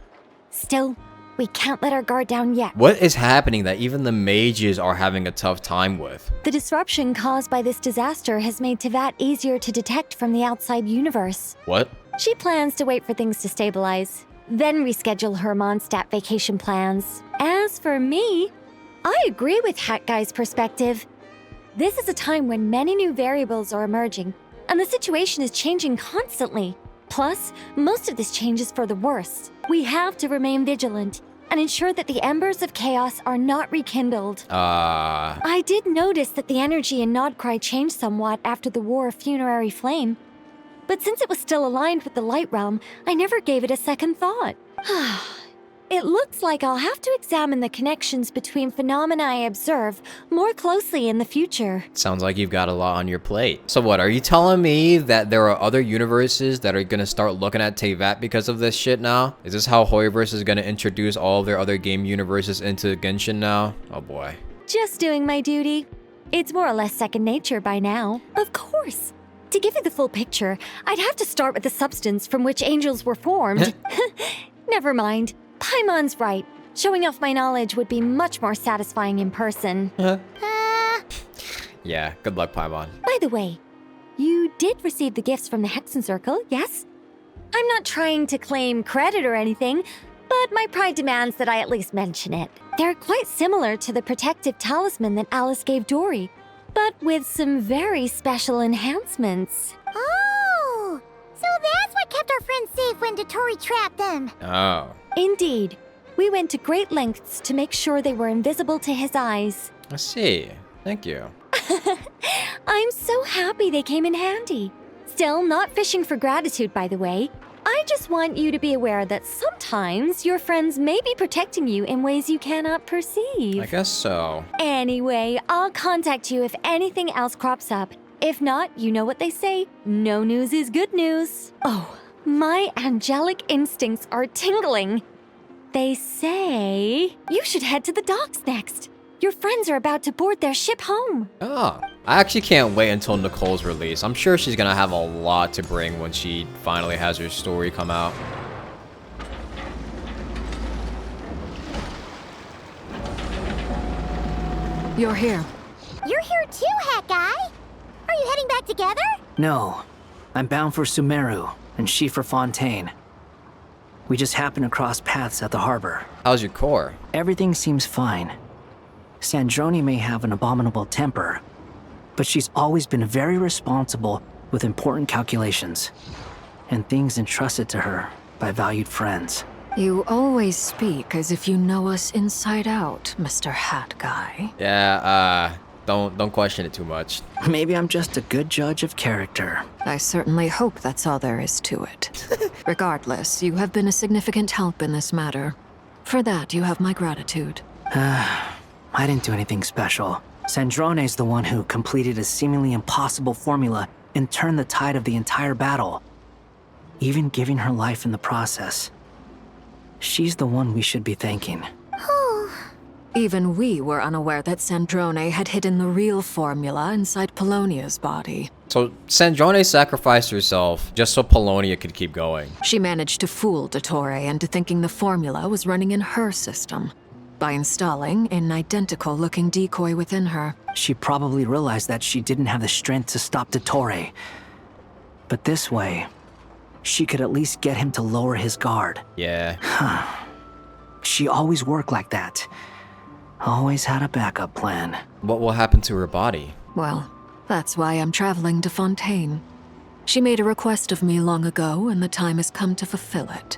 Still, we can't let our guard down yet. What is happening that even the mages are having a tough time with? The disruption caused by this disaster has made Teyvat easier to detect from the outside universe. What? She plans to wait for things to stabilize, then reschedule her Mondstadt vacation plans. As for me, I agree with Hat Guy's perspective. This is a time when many new variables are emerging, and the situation is changing constantly. Plus, most of this change is for the worse. We have to remain vigilant and ensure that the embers of chaos are not rekindled. I did notice that the energy in Nodcry changed somewhat after the War of Funerary Flame, but since it was still aligned with the Light Realm, I never gave it a second thought. It looks like I'll have to examine the connections between phenomena I observe more closely in the future. Sounds like you've got a lot on your plate. So what, are you telling me that there are other universes that are gonna start looking at Teyvat because of this shit now? Is this how Hoyoverse is gonna introduce all of their other game universes into Genshin now? Oh boy. Just doing my duty. It's more or less second nature by now. Of course. To give you the full picture, I'd have to start with the substance from which angels were formed. Never mind. Paimon's right. Showing off my knowledge would be much more satisfying in person. Yeah, good luck, Paimon. By the way, you did receive the gifts from the Hexen Circle, yes? I'm not trying to claim credit or anything, but my pride demands that I at least mention it. They're quite similar to the protective talisman that Alice gave Dory, but with some very special enhancements. Oh, so that's what kept our friends safe when Dotori trapped them. Oh. Indeed. We went to great lengths to make sure they were invisible to his eyes. I see. Thank you. I'm so happy they came in handy. Still, not fishing for gratitude, by the way. I just want you to be aware that sometimes your friends may be protecting you in ways you cannot perceive. I guess so. Anyway, I'll contact you if anything else crops up. If not, you know what they say, no news is good news. Oh, my angelic instincts are tingling. They say you should head to the docks next. Your friends are about to board their ship home. Oh, I actually can't wait until Nicole's release. I'm sure she's gonna have a lot to bring when she finally has her story come out. You're here. You're here too, Hat Guy. Are you heading back together? No. I'm bound for Sumeru, and she for Fontaine. We just happened to cross paths at the harbor. How's your core? Everything seems fine. Sandrone may have an abominable temper, but she's always been very responsible with important calculations and things entrusted to her by valued friends. You always speak as if you know us inside out, Mr. Hat Guy. Yeah, don't question it too much. Maybe I'm just a good judge of character. I certainly hope that's all there is to it. Regardless, you have been a significant help in this matter. For that, you have my gratitude. I didn't do anything special. Sandrone's the one who completed a seemingly impossible formula and turned the tide of the entire battle, even giving her life in the process. She's the one we should be thanking. Even we were unaware that Sandrone had hidden the real formula inside Polonia's body. So Sandrone sacrificed herself just so Polonia could keep going. She managed to fool Dottore into thinking the formula was running in her system by installing an identical-looking decoy within her. She probably realized that she didn't have the strength to stop Dottore. But this way, she could at least get him to lower his guard. Yeah. She always worked like that. Always had a backup plan. What will happen to her body? Well, That's why I'm traveling to Fontaine. She made a request of me long ago, and the time has come to fulfill it.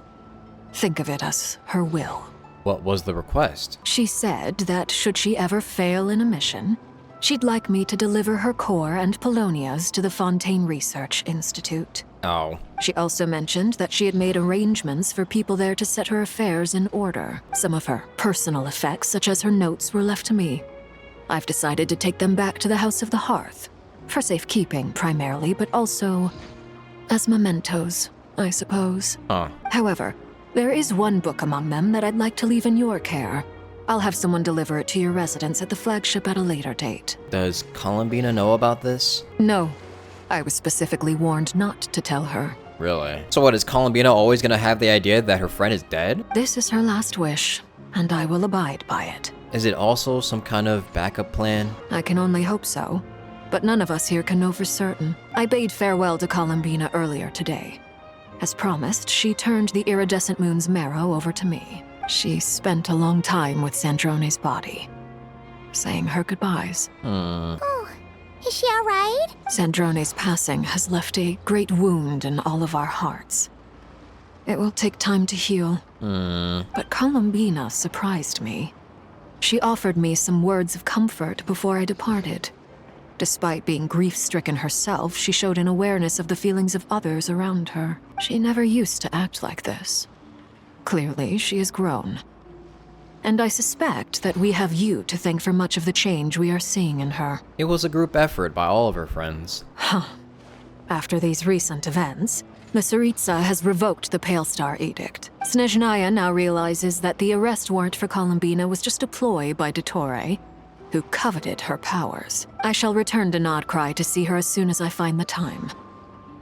Think of it as her will. What was the request? She said that should she ever fail in a mission, she'd like me to deliver her core and Polonia's to the Fontaine Research Institute. Oh. She also mentioned that she had made arrangements for people there to set her affairs in order. Some of her personal effects, such as her notes, were left to me. I've decided to take them back to the House of the Hearth. For safekeeping, primarily, but also as mementos, I suppose. Huh. However, there is one book among them that I'd like to leave in your care. I'll have someone deliver it to your residence at the flagship at a later date. Does Columbina know about this? No. I was specifically warned not to tell her. Really? So what, is Columbina always gonna have the idea that her friend is dead? This is her last wish, and I will abide by it. Is it also some kind of backup plan? I can only hope so. But none of us here can know for certain. I bade farewell to Columbina earlier today. As promised, she turned the iridescent moon's marrow over to me. She spent a long time with Sandrone's body, saying her goodbyes. Oh, is she all right? Sandrone's passing has left a great wound in all of our hearts. It will take time to heal. But Columbina surprised me. She offered me some words of comfort before I departed. Despite being grief-stricken herself, she showed an awareness of the feelings of others around her. She never used to act like this. Clearly, she has grown. And I suspect that we have you to thank for much of the change we are seeing in her. It was a group effort by all of her friends. Huh. After these recent events, the Tsaritsa has revoked the Pale Star Edict. Snezhnaya now realizes that the arrest warrant for Columbina was just a ploy by Dottore, who coveted her powers. I shall return to Nodcry to see her as soon as I find the time.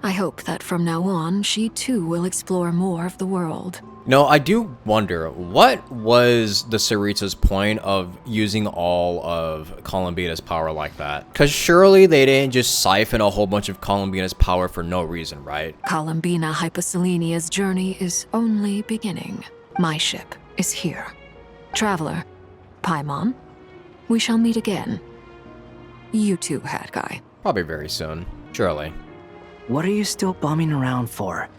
I hope that from now on, she too will explore more of the world. No, I do wonder, what was the Tsaritsa's point of using all of Columbina's power like that? Because surely they didn't just siphon a whole bunch of Columbina's power for no reason, right? Columbina Hyposelenia's journey is only beginning. My ship is here. Traveler, Paimon, we shall meet again. You too, Hat Guy. Probably very soon. Surely. What are you still bumming around for?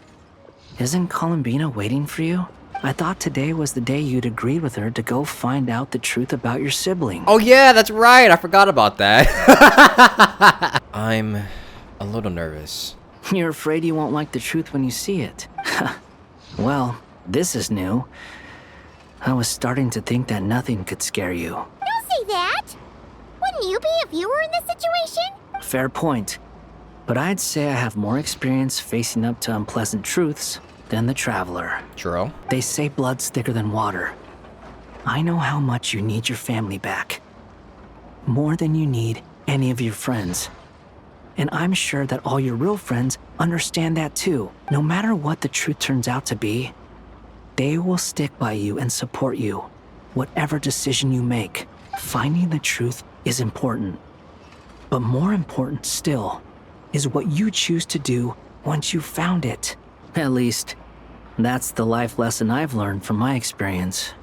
Isn't Columbina waiting for you? I thought today was the day you'd agreed with her to go find out the truth about your sibling. Oh yeah, that's right. I forgot about that. I'm a little nervous. You're afraid you won't like the truth when you see it. Well, this is new. I was starting to think that nothing could scare you. Don't say that! Wouldn't you be if you were in this situation? Fair point. But I'd say I have more experience facing up to unpleasant truths than the Traveler. True. They say blood's thicker than water. I know how much you need your family back. More than you need any of your friends. And I'm sure that all your real friends understand that too. No matter what the truth turns out to be, they will stick by you and support you, whatever decision you make. Finding the truth is important. But more important still is what you choose to do once you've found it. At least, that's the life lesson I've learned from my experience,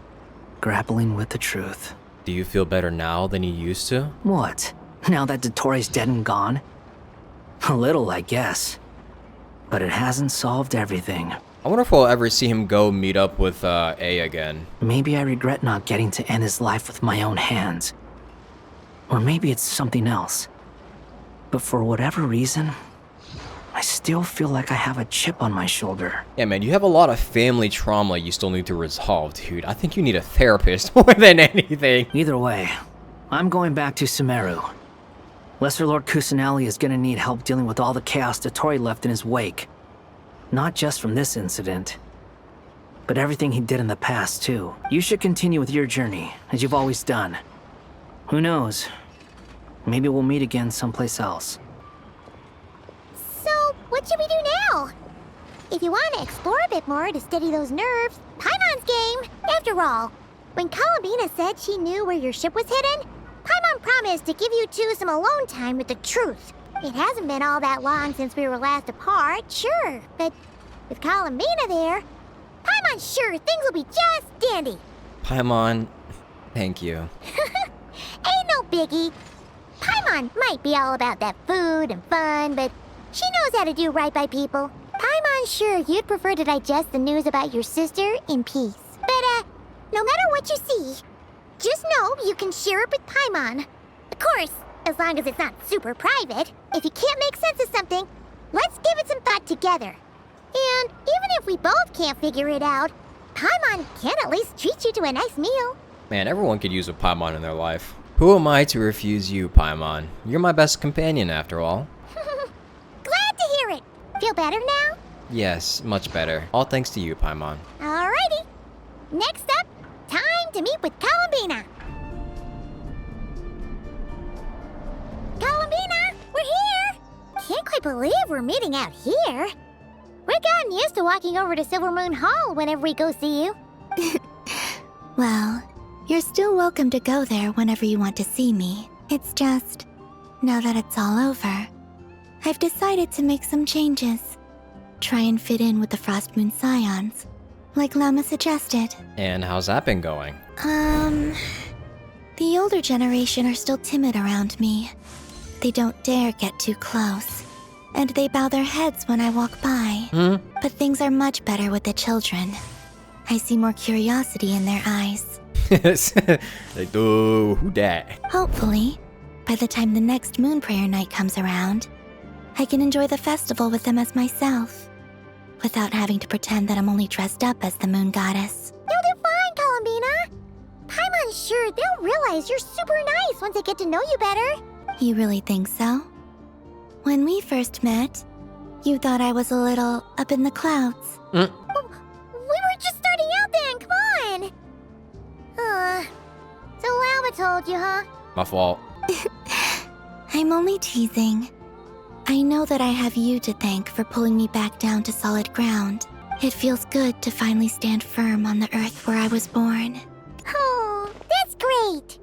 grappling with the truth. Do you feel better now than you used to? What? Now that Dottore's dead and gone? A little, I guess. But it hasn't solved everything. I wonder if we'll ever see him go meet up with A again. Maybe I regret not getting to end his life with my own hands. Or maybe it's something else. But for whatever reason, I still feel like I have a chip on my shoulder. Yeah, man, you have a lot of family trauma you still need to resolve, dude. I think you need a therapist more than anything. Either way, I'm going back to Sumeru. Lesser Lord Kusanali is gonna need help dealing with all the chaos Dottore left in his wake. Not just from this incident, but everything he did in the past, too. You should continue with your journey, as you've always done. Who knows? Maybe we'll meet again someplace else. So, what should we do now? If you want to explore a bit more to steady those nerves, Paimon's game. After all, when Columbina said she knew where your ship was hidden, Paimon promised to give you two some alone time with the truth. It hasn't been all that long since we were last apart, sure, but with Columbina there, Paimon's sure things will be just dandy. Paimon, thank you. Ain't no biggie. Paimon Paimon might be all about that food and fun, but she knows how to do right by people. Paimon's sure you'd prefer to digest the news about your sister in peace. But, no matter what you see, just know you can share it with Paimon. Of course, as long as it's not super private. If you can't make sense of something, let's give it some thought together. And even if we both can't figure it out, Paimon can at least treat you to a nice meal. Man, everyone could use a Paimon in their life. Who am I to refuse you, Paimon? You're my best companion, after all. Glad to hear it. Feel better now? Yes, much better. All thanks to you, Paimon. Alrighty. Next up, time to meet with Columbina. Columbina, we're here! Can't quite believe we're meeting out here. We've gotten used to walking over to Silvermoon Hall whenever we go see you. Well, you're still welcome to go there whenever you want to see me. It's just, now that it's all over, I've decided to make some changes. Try and fit in with the Frost Moon Scions, like Llama suggested. And how's that been going? The older generation are still timid around me. They don't dare get too close, and they bow their heads when I walk by. But things are much better with the children. I see more curiosity in their eyes. Like, oh, who dat? Hopefully, by the time the next Moon Prayer Night comes around, I can enjoy the festival with them as myself, without having to pretend that I'm only dressed up as the Moon Goddess. You'll do fine, Columbina. Paimon's sure they'll realize you're super nice once they get to know you better. You really think so? When we first met, you thought I was a little up in the clouds. We were just starting out then, come on. So Llama told you, huh? My fault. I'm only teasing. I know that I have you to thank for pulling me back down to solid ground. It feels good to finally stand firm on the earth where I was born. Oh, that's great.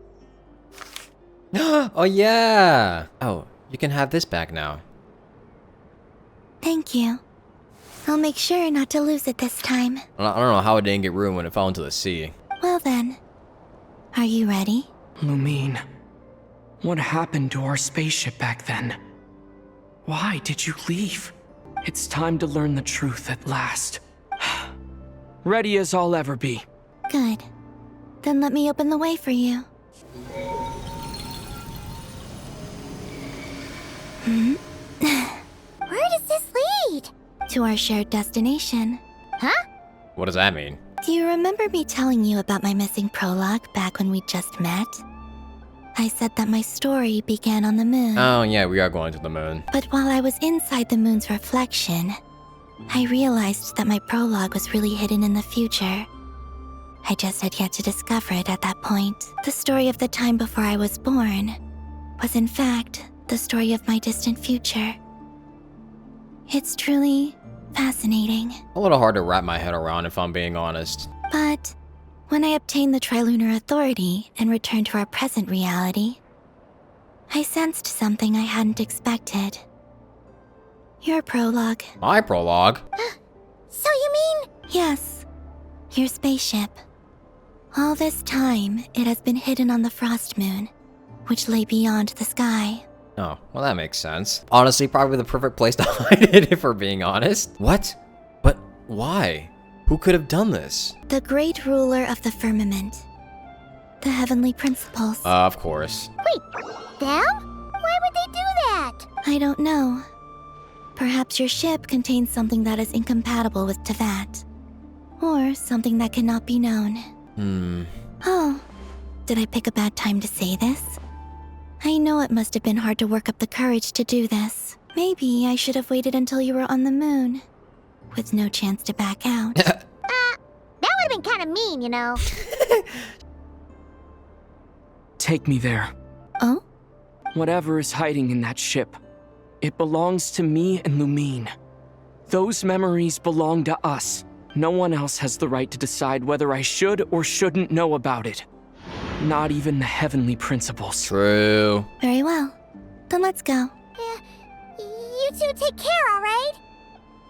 Oh, yeah! Oh, you can have this back now. Thank you. I'll make sure not to lose it this time. I don't know how it didn't get ruined when it fell into the sea. Well then, are you ready? Lumine, what happened to our spaceship back then? Why did you leave? It's time to learn the truth at last. Ready as I'll ever be. Good. Then let me open the way for you. Where does this lead? To our shared destination. Huh? What does that mean? Do you remember me telling you about my missing prologue back when we just met? I said that my story began on the moon. Oh, yeah, we are going to the moon. But while I was inside the moon's reflection, I realized that my prologue was really hidden in the future. I just had yet to discover it at that point. The story of the time before I was born was in fact the story of my distant future. It's truly fascinating. A little hard to wrap my head around if I'm being honest. But when I obtained the Trilunar Authority and returned to our present reality, I sensed something I hadn't expected. Your prologue. My prologue? So you mean? Yes, your spaceship. All this time, it has been hidden on the Frost Moon, which lay beyond the sky. Oh, well that makes sense. Honestly, probably the perfect place to hide it if we're being honest. What? But why? Who could have done this? The great ruler of the firmament. The heavenly principles. Of course. Wait, them? Why would they do that? I don't know. Perhaps your ship contains something that is incompatible with Teyvat. Or something that cannot be known. Oh, did I pick a bad time to say this? I know it must have been hard to work up the courage to do this. Maybe I should have waited until you were on the moon, with no chance to back out. That would have been kind of mean, you know. Take me there. Oh? Whatever is hiding in that ship, it belongs to me and Lumine. Those memories belong to us. No one else has the right to decide whether I should or shouldn't know about it. Not even the heavenly principles. True. Very well. Then let's go. Yeah, you two take care, alright?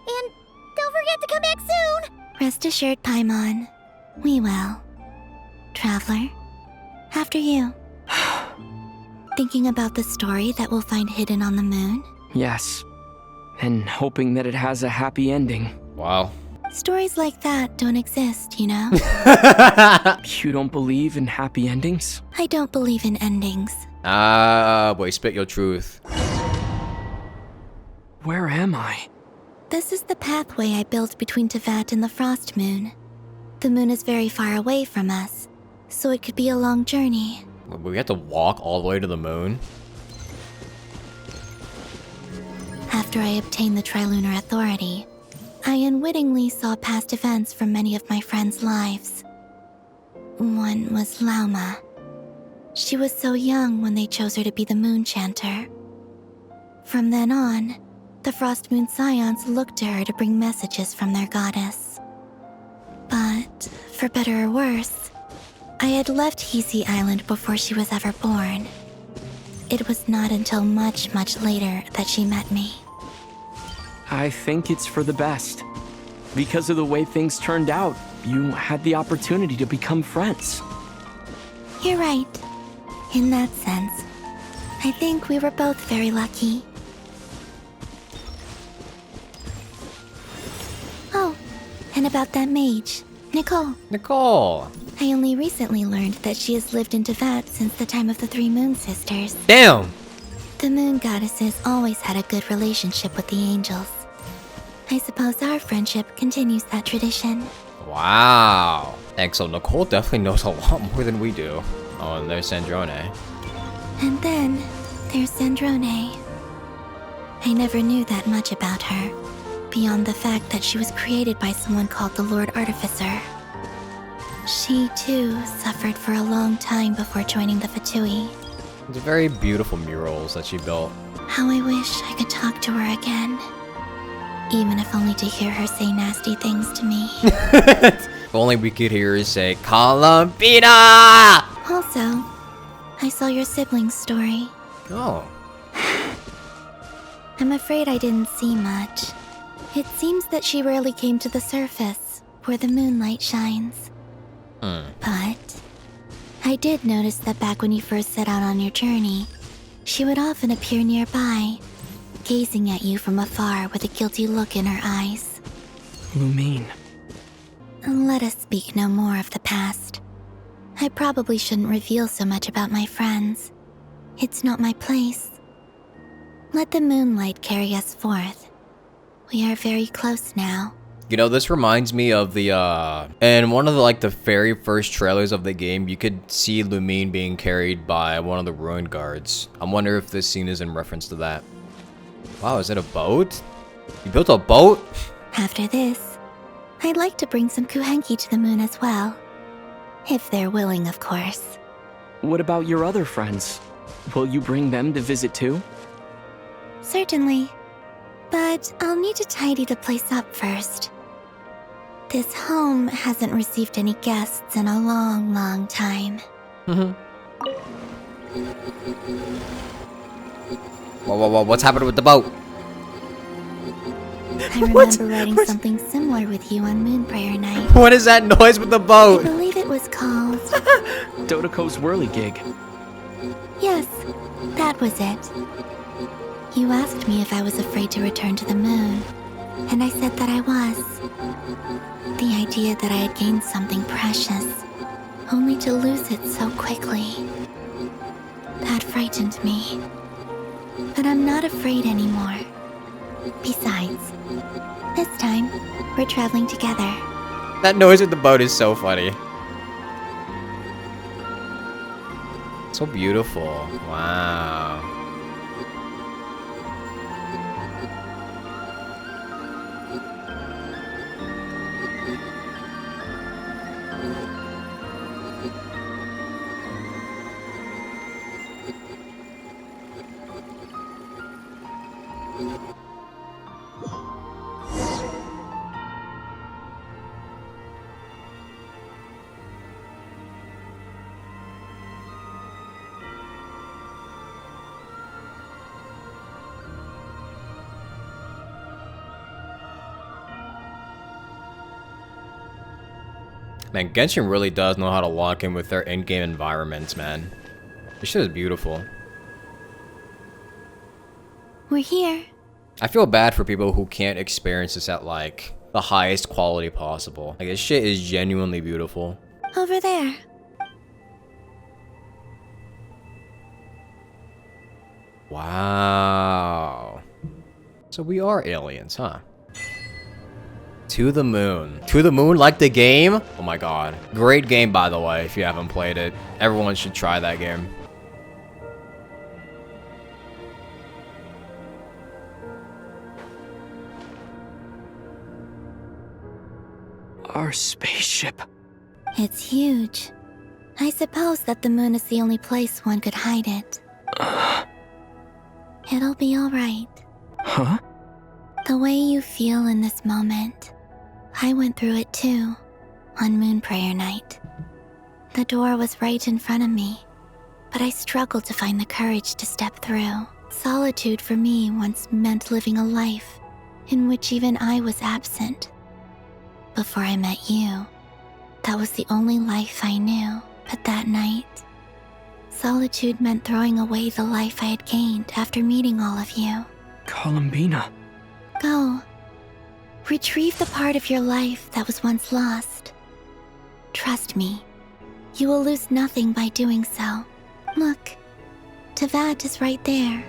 And don't forget to come back soon! Rest assured, Paimon. We will. Traveler, after you. Thinking about the story that we'll find hidden on the moon? Yes. And hoping that it has a happy ending. Wow. Stories like that don't exist, you know? You don't believe in happy endings? I don't believe in endings. Boy, spit your truth. Where am I? This is the pathway I built between Teyvat and the Frost Moon. The moon is very far away from us, so it could be a long journey. We have to walk all the way to the moon? After I obtained the Trilunar Authority, I unwittingly saw past events from many of my friends' lives. One was Lauma. She was so young when they chose her to be the Moon Chanter. From then on, the Frost Moon Scions looked to her to bring messages from their goddess. But, for better or worse, I had left Hisi Island before she was ever born. It was not until much, much later that she met me. I think it's for the best. Because of the way things turned out, you had the opportunity to become friends. You're right. In that sense, I think we were both very lucky. Oh, and about that mage, Nicole. Nicole! I only recently learned that she has lived in Teyvat since the time of the Three Moon Sisters. Damn! The moon goddesses always had a good relationship with the angels. I suppose our friendship continues that tradition. Wow. Thanks, so Nicole definitely knows a lot more than we do. Oh, and there's Sandrone. And then, there's Sandrone. I never knew that much about her, beyond the fact that she was created by someone called the Lord Artificer. She, too, suffered for a long time before joining the Fatui. It's very beautiful murals that she built. How I wish I could talk to her again. Even if only to hear her say nasty things to me. If only we could hear her say, Columbina! Also, I saw your siblings' story. Oh. I'm afraid I didn't see much. It seems that she rarely came to the surface, where the moonlight shines. But I did notice that back when you first set out on your journey, she would often appear nearby, gazing at you from afar with a guilty look in her eyes. Lumine. Let us speak no more of the past. I probably shouldn't reveal so much about my friends. It's not my place. Let the moonlight carry us forth. We are very close now. You know, this reminds me of the, in one of the very first trailers of the game, you could see Lumine being carried by one of the ruined guards. I wonder if this scene is in reference to that. Wow, is it a boat? You built a boat? After this, I'd like to bring some Kuhenki to the moon as well. If they're willing, of course. What about your other friends? Will you bring them to visit too? Certainly. But I'll need to tidy the place up first. This home hasn't received any guests in a long, long time. Whoa, what's happening with the boat? I remember writing something similar with you on Moon Prayer Night. What is that noise with the I boat? believe it was called... Dodoko's whirligig. Yes, that was it. You asked me if I was afraid to return to the moon, and I said that I was. The idea that I had gained something precious, only to lose it so quickly. That frightened me. But I'm not afraid anymore. Besides, this time, we're traveling together. That noise with the boat is so funny. So beautiful. Wow. Man, Genshin really does know how to lock in with their in-game environments, man. This shit is beautiful. We're here. I feel bad for people who can't experience this at like the highest quality possible. Like this shit is genuinely beautiful. Over there. Wow. So we are aliens, huh? To the moon. To the moon like the game? Oh my god. Great game, by the way, if you haven't played it. Everyone should try that game. Our spaceship. It's huge. I suppose that the moon is the only place one could hide it. It'll be alright. Huh? The way you feel in this moment, I went through it too, on Moon Prayer Night. The door was right in front of me, but I struggled to find the courage to step through. Solitude for me once meant living a life in which even I was absent. Before I met you, that was the only life I knew. But that night, solitude meant throwing away the life I had gained after meeting all of you. Columbina. Go. Retrieve the part of your life that was once lost. Trust me, you will lose nothing by doing so. Look, Teyvat is right there.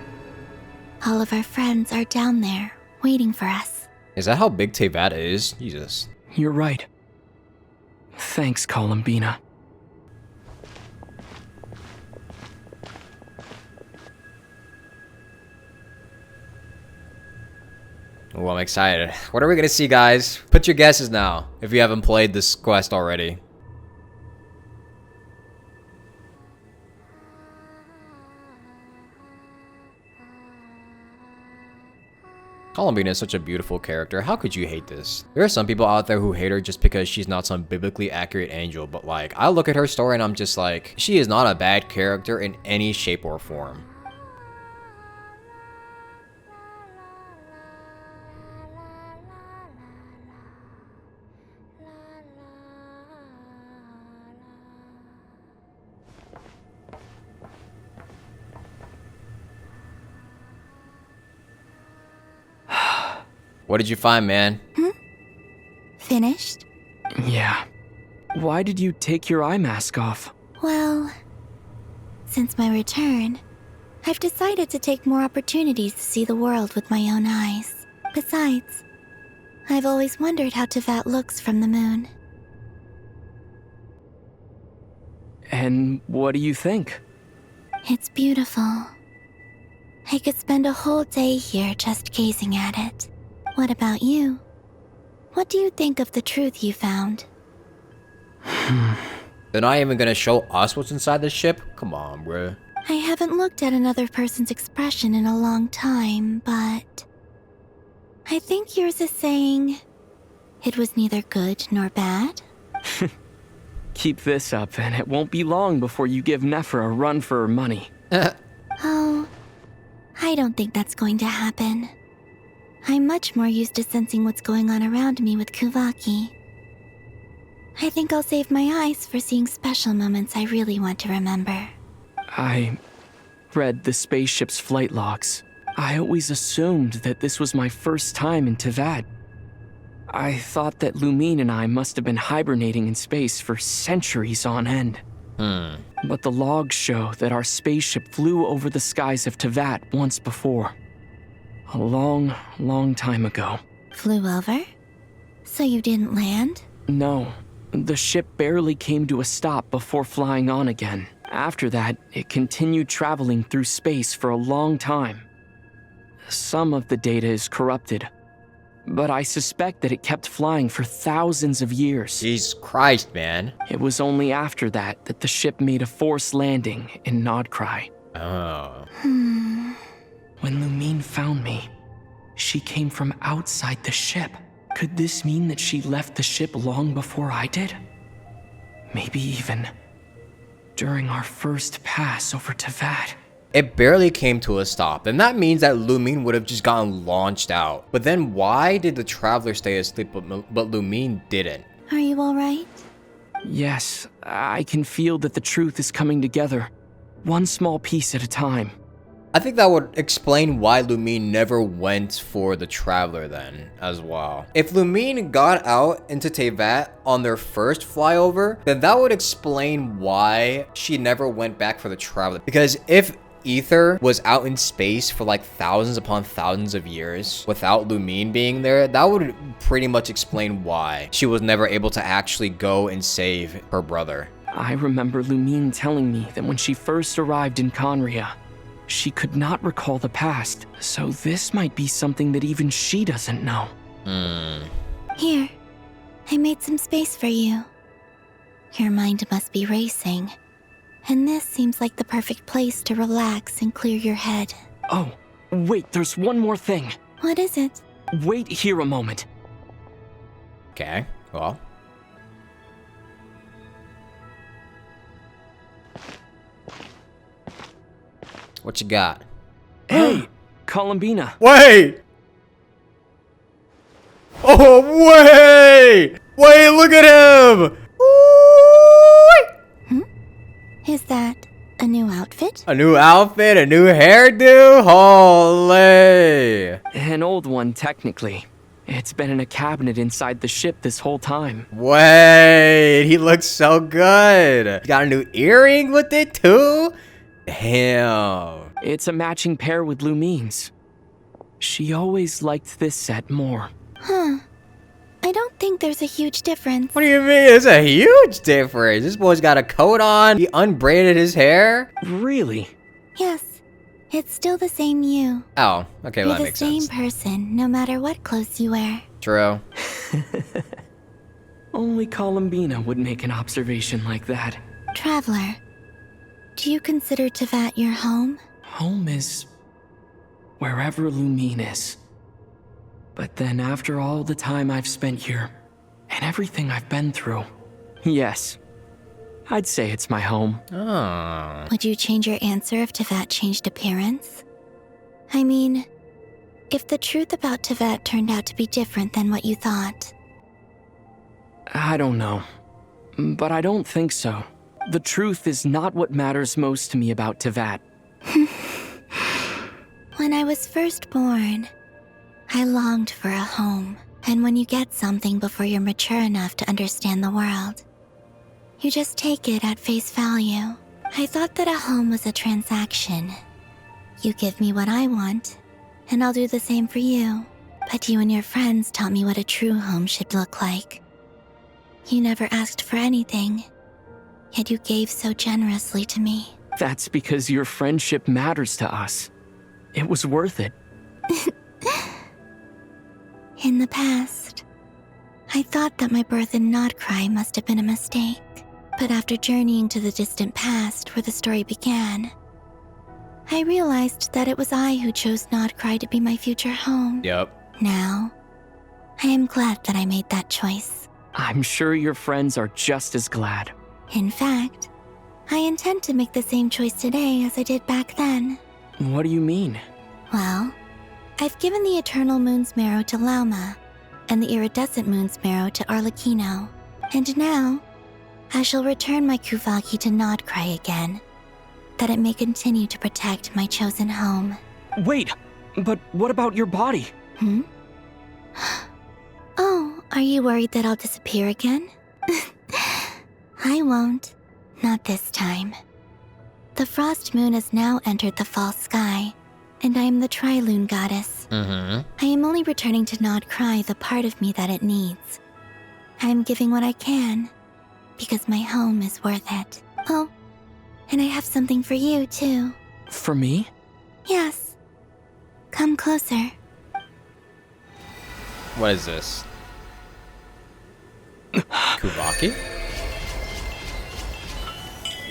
All of our friends are down there, waiting for us. Is that how big Teyvat is? Jesus. You're right. Thanks, Columbina. Oh, I'm excited. What are we gonna see, guys? Put your guesses now, if you haven't played this quest already. Columbina is such a beautiful character. How could you hate this? There are some people out there who hate her just because she's not some biblically accurate angel, but like, I look at her story and I'm just like, she is not a bad character in any shape or form. What did you find, man? Finished? Yeah. Why did you take your eye mask off? Well, since my return, I've decided to take more opportunities to see the world with my own eyes. Besides, I've always wondered how Teyvat looks from the moon. And what do you think? It's beautiful. I could spend a whole day here just gazing at it. What about you? What do you think of the truth you found? They're not even gonna show us what's inside the ship? Come on, bro. I haven't looked at another person's expression in a long time, but I think yours is saying it was neither good nor bad. Keep this up, and it won't be long before you give Nephra a run for her money. Oh, I don't think that's going to happen. I'm much more used to sensing what's going on around me with Kuvaki. I think I'll save my eyes for seeing special moments I really want to remember. I read the spaceship's flight logs. I always assumed that this was my first time in Teyvat. I thought that Lumine and I must have been hibernating in space for centuries on end. But the logs show that our spaceship flew over the skies of Teyvat once before. A long, long time ago. Flew over? So you didn't land? No. The ship barely came to a stop before flying on again. After that, it continued traveling through space for a long time. Some of the data is corrupted, but I suspect that it kept flying for thousands of years. Jesus Christ, man. It was only after that that the ship made a forced landing in Nodcry. Oh. When Lumine found me, she came from outside the ship. Could this mean that she left the ship long before I did? Maybe even during our first pass over Teyvat. It barely came to a stop, and that means that Lumine would have just gotten launched out. But then why did the traveler stay asleep but Lumine didn't? Are you alright? Yes, I can feel that the truth is coming together, one small piece at a time. I think that would explain why Lumine never went for the Traveler then, as well. If Lumine got out into Teyvat on their first flyover, then that would explain why she never went back for the Traveler. Because if Ether was out in space for like thousands upon thousands of years without Lumine being there, that would pretty much explain why she was never able to actually go and save her brother. I remember Lumine telling me that when she first arrived in Conria, she could not recall the past, so this might be something that even she doesn't know. Here, I made some space for you. Your mind must be racing, and this seems like the perfect place to relax and clear your head. Oh, wait, there's one more thing. What is it? Wait here a moment. Okay, well. What you got? Hey, Columbina. Wait! Oh, wait! Wait, look at him! Is that a new outfit? A new outfit, a new hairdo? Holy! An old one, technically. It's been in a cabinet inside the ship this whole time. Wait, he looks so good. Got a new earring with it too? Damn. It's a matching pair with Lumine's. She always liked this set more. Huh. I don't think there's a huge difference. What do you mean? It's a huge difference. This boy's got a coat on. He unbraided his hair. Really? Yes. It's still the same you. Oh, okay, well, that You're makes the same sense. person, no matter what clothes you wear. True. Only Columbina would make an observation like that. Traveler, do you consider Teyvat your home? Home is wherever Lumine is. But then after all the time I've spent here, and everything I've been through, yes, I'd say it's my home. Oh. Would you change your answer if Teyvat changed appearance? I mean, if the truth about Teyvat turned out to be different than what you thought. I don't know, but I don't think so. The truth is not what matters most to me about Teyvat. When I was first born, I longed for a home. And when you get something before you're mature enough to understand the world, you just take it at face value. I thought that a home was a transaction. You give me what I want, and I'll do the same for you. But you and your friends taught me what a true home should look like. You never asked for anything, yet you gave so generously to me. That's because your friendship matters to us. It was worth it. In the past, I thought that my birth in Nodcry must have been a mistake. But after journeying to the distant past where the story began, I realized that it was I who chose Nodcry to be my future home. Yep. Now, I am glad that I made that choice. I'm sure your friends are just as glad. In fact, I intend to make the same choice today as I did back then. What do you mean? Well, I've given the Eternal Moon's Marrow to Lauma, and the Iridescent Moon's Marrow to Arlecchino. And now, I shall return my Kuvagi to Nodcry again, that it may continue to protect my chosen home. Wait, but what about your body? Oh, are you worried that I'll disappear again? I won't. Not this time. The Frost Moon has now entered the false sky, and I am the Trilune Goddess. I am only returning to Nodcry the part of me that it needs. I am giving what I can, because my home is worth it. Oh, and I have something for you, too. For me? Yes. Come closer. What is this? Kuvaki?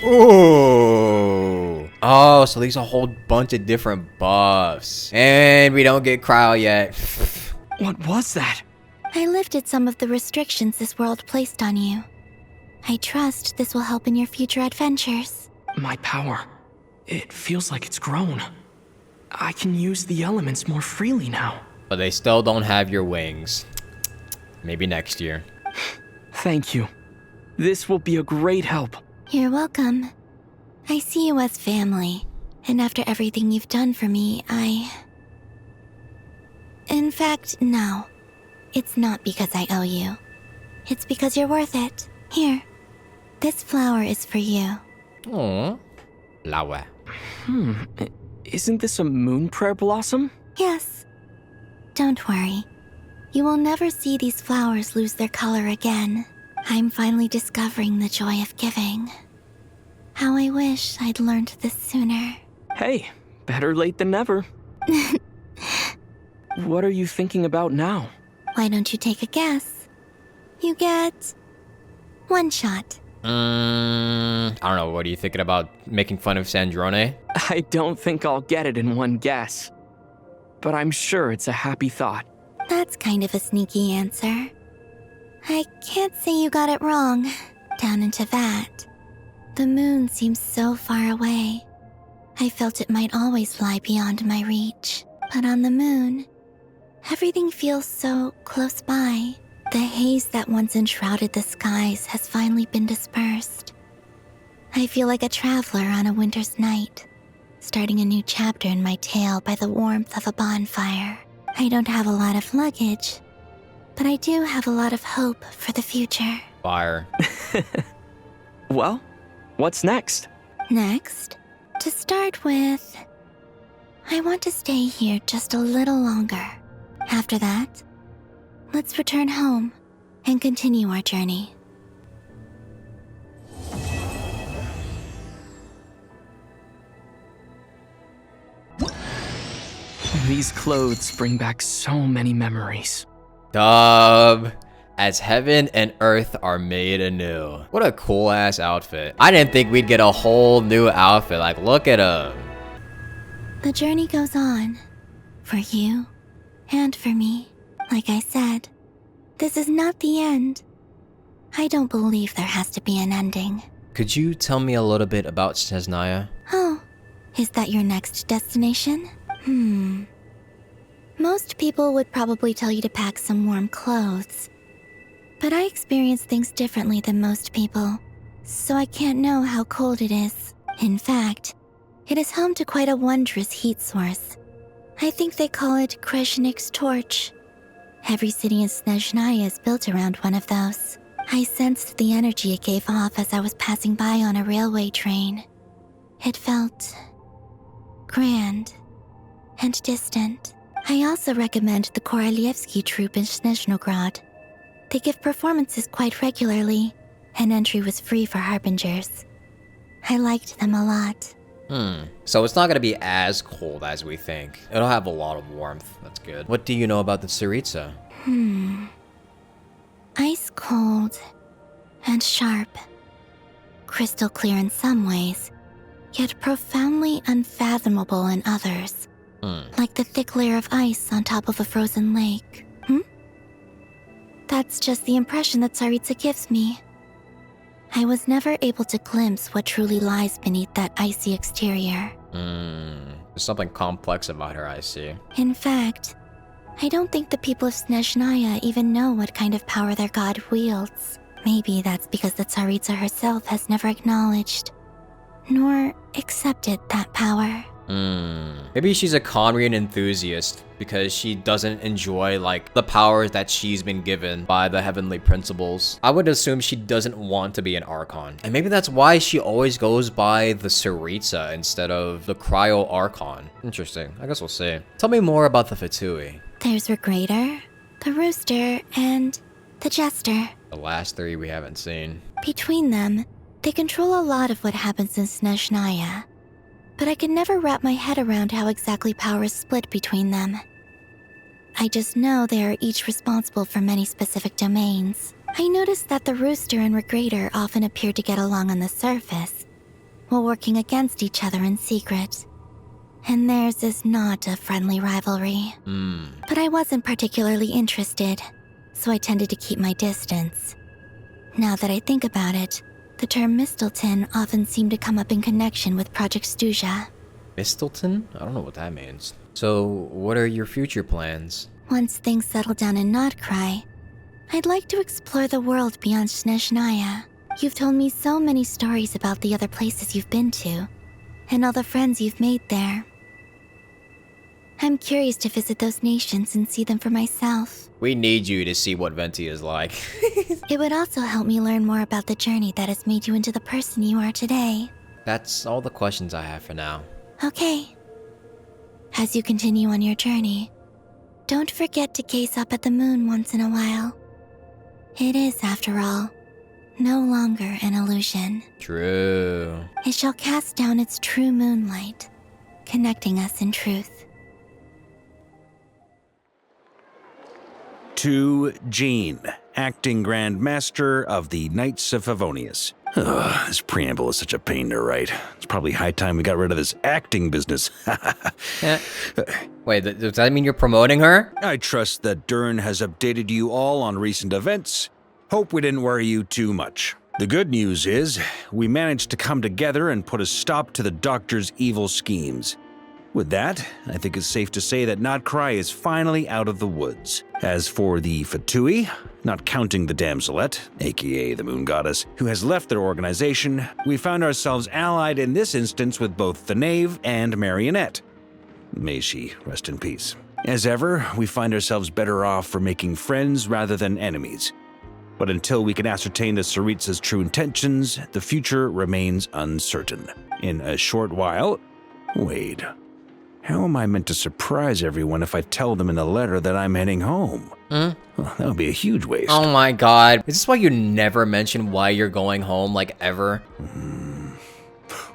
Ooh. Oh, so there's a whole bunch of different buffs. And we don't get cryo yet. What was that? I lifted some of the restrictions this world placed on you. I trust this will help in your future adventures. My power. It feels like it's grown. I can use the elements more freely now. But they still don't have your wings. Maybe next year. Thank you. This will be a great help. You're welcome. I see you as family, And after everything you've done for me, In fact, no. It's not because I owe you. It's because you're worth it. Here. This flower is for you. Aww. Flower. Isn't this a moon prayer blossom? Yes. Don't worry. You will never see these flowers lose their color again. I'm finally discovering the joy of giving. How I wish I'd learned this sooner. Hey, better late than never. What are you thinking about now? Why don't you take a guess? You get 1 shot. I don't know, what are you thinking about making fun of Sandrone? I don't think I'll get it in 1 guess. But I'm sure it's a happy thought. That's kind of a sneaky answer. I can't say you got it wrong. Down in Teyvat, the moon seems so far away. I felt it might always lie beyond my reach. But on the moon, everything feels so close by. The haze that once enshrouded the skies has finally been dispersed. I feel like a traveler on a winter's night, starting a new chapter in my tale by the warmth of a bonfire. I don't have a lot of luggage, but I do have a lot of hope for the future. Fire. Well, what's next? Next, to start with, I want to stay here just a little longer. After that, let's return home and continue our journey. These clothes bring back so many memories. Dub. As heaven and earth are made anew. What a cool ass outfit. I didn't think we'd get a whole new outfit. Like, look at him. The journey goes on. For you and for me. Like I said, this is not the end. I don't believe there has to be an ending. Could you tell me a little bit about Snezhnaya? Oh, is that your next destination? Most people would probably tell you to pack some warm clothes. But I experience things differently than most people, so I can't know how cold it is. In fact, it is home to quite a wondrous heat source. I think they call it Kreshnik's torch. Every city in Snezhnaya is built around one of those. I sensed the energy it gave off as I was passing by on a railway train. It felt grand and distant. I also recommend the Korolievsky troupe in Snezhnograd. They give performances quite regularly, and entry was free for harbingers. I liked them a lot. So it's not gonna be as cold as we think. It'll have a lot of warmth. That's good. What do you know about the Tsaritsa? Ice cold and sharp. Crystal clear in some ways, yet profoundly unfathomable in others. Like the thick layer of ice on top of a frozen lake. That's just the impression that Tsaritsa gives me. I was never able to glimpse what truly lies beneath that icy exterior. There's something complex about her, I see. In fact, I don't think the people of Snezhnaya even know what kind of power their god wields. Maybe that's because the Tsaritsa herself has never acknowledged, nor accepted that power. Maybe she's a Conrian enthusiast because she doesn't enjoy, like, the powers that she's been given by the heavenly principles. I would assume she doesn't want to be an Archon. And maybe that's why she always goes by the Tsaritsa instead of the Cryo Archon. Interesting. I guess we'll see. Tell me more about the Fatui. There's Regrator, the Rooster, and the Jester. The last 3 we haven't seen. Between them, they control a lot of what happens in Snezhnaya. But I can never wrap my head around how exactly power is split between them. I just know they are each responsible for many specific domains. I noticed that the Rooster and Regrator often appear to get along on the surface, while working against each other in secret. And theirs is not a friendly rivalry. But I wasn't particularly interested, so I tended to keep my distance. Now that I think about it, the term Mistelton often seemed to come up in connection with Project Stuja. Mistelton? I don't know what that means. So, what are your future plans? Once things settle down in Nodcry, I'd like to explore the world beyond Snezhnaya. You've told me so many stories about the other places you've been to, and all the friends you've made there. I'm curious to visit those nations and see them for myself. We need you to see what Venti is like. It would also help me learn more about the journey that has made you into the person you are today. That's all the questions I have for now. Okay. As you continue on your journey, don't forget to gaze up at the moon once in a while. It is, after all, no longer an illusion. True. It shall cast down its true moonlight, connecting us in truth. To Jean, acting Grand Master of the Knights of Favonius. Ugh, this preamble is such a pain to write. It's probably high time we got rid of this acting business. Wait, does that mean you're promoting her? I trust that Dern has updated you all on recent events. Hope we didn't worry you too much. The good news is, we managed to come together and put a stop to the Doctor's evil schemes. With that, I think it's safe to say that Notcry is finally out of the woods. As for the Fatui, not counting the Damselet, aka the Moon Goddess, who has left their organization, we found ourselves allied in this instance with both the Knave and Marionette. May she rest in peace. As ever, we find ourselves better off for making friends rather than enemies. But until we can ascertain the Tsaritsa's true intentions, the future remains uncertain. In a short while... Wait... How am I meant to surprise everyone if I tell them in a letter that I'm heading home? Well, that would be a huge waste. Oh my god. Is this why you never mention why you're going home, like, ever?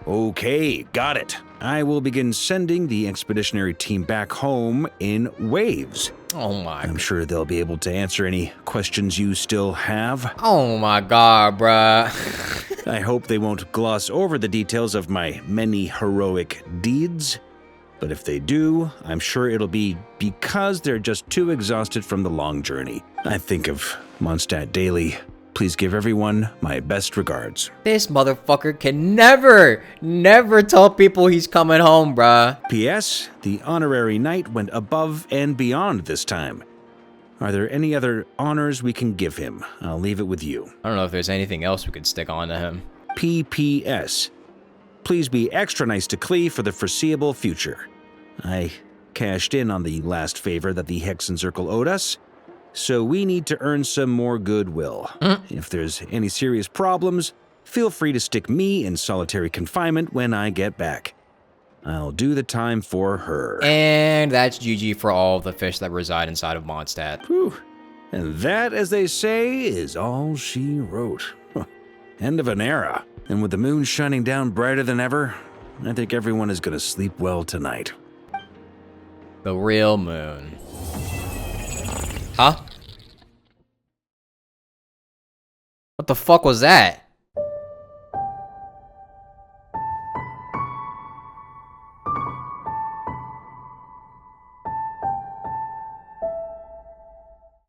Okay, got it. I will begin sending the expeditionary team back home in waves. Oh my. I'm sure they'll be able to answer any questions you still have. Oh my god, bruh. I hope they won't gloss over the details of my many heroic deeds. But if they do, I'm sure it'll be because they're just too exhausted from the long journey. I think of Mondstadt daily. Please give everyone my best regards. This motherfucker can never tell people he's coming home, bruh. P.S. The honorary knight went above and beyond this time. Are there any other honors we can give him? I'll leave it with you. I don't know if there's anything else we could stick on to him. P.P.S. Please be extra nice to Klee for the foreseeable future. I cashed in on the last favor that the Hexen Circle owed us, so we need to earn some more goodwill. If there's any serious problems, feel free to stick me in solitary confinement when I get back. I'll do the time for her. And that's GG for all of the fish that reside inside of Mondstadt. Whew. And that, as they say, is all she wrote. End of an era. And with the moon shining down brighter than ever, I think everyone is going to sleep well tonight. The real moon. Huh? What the fuck was that?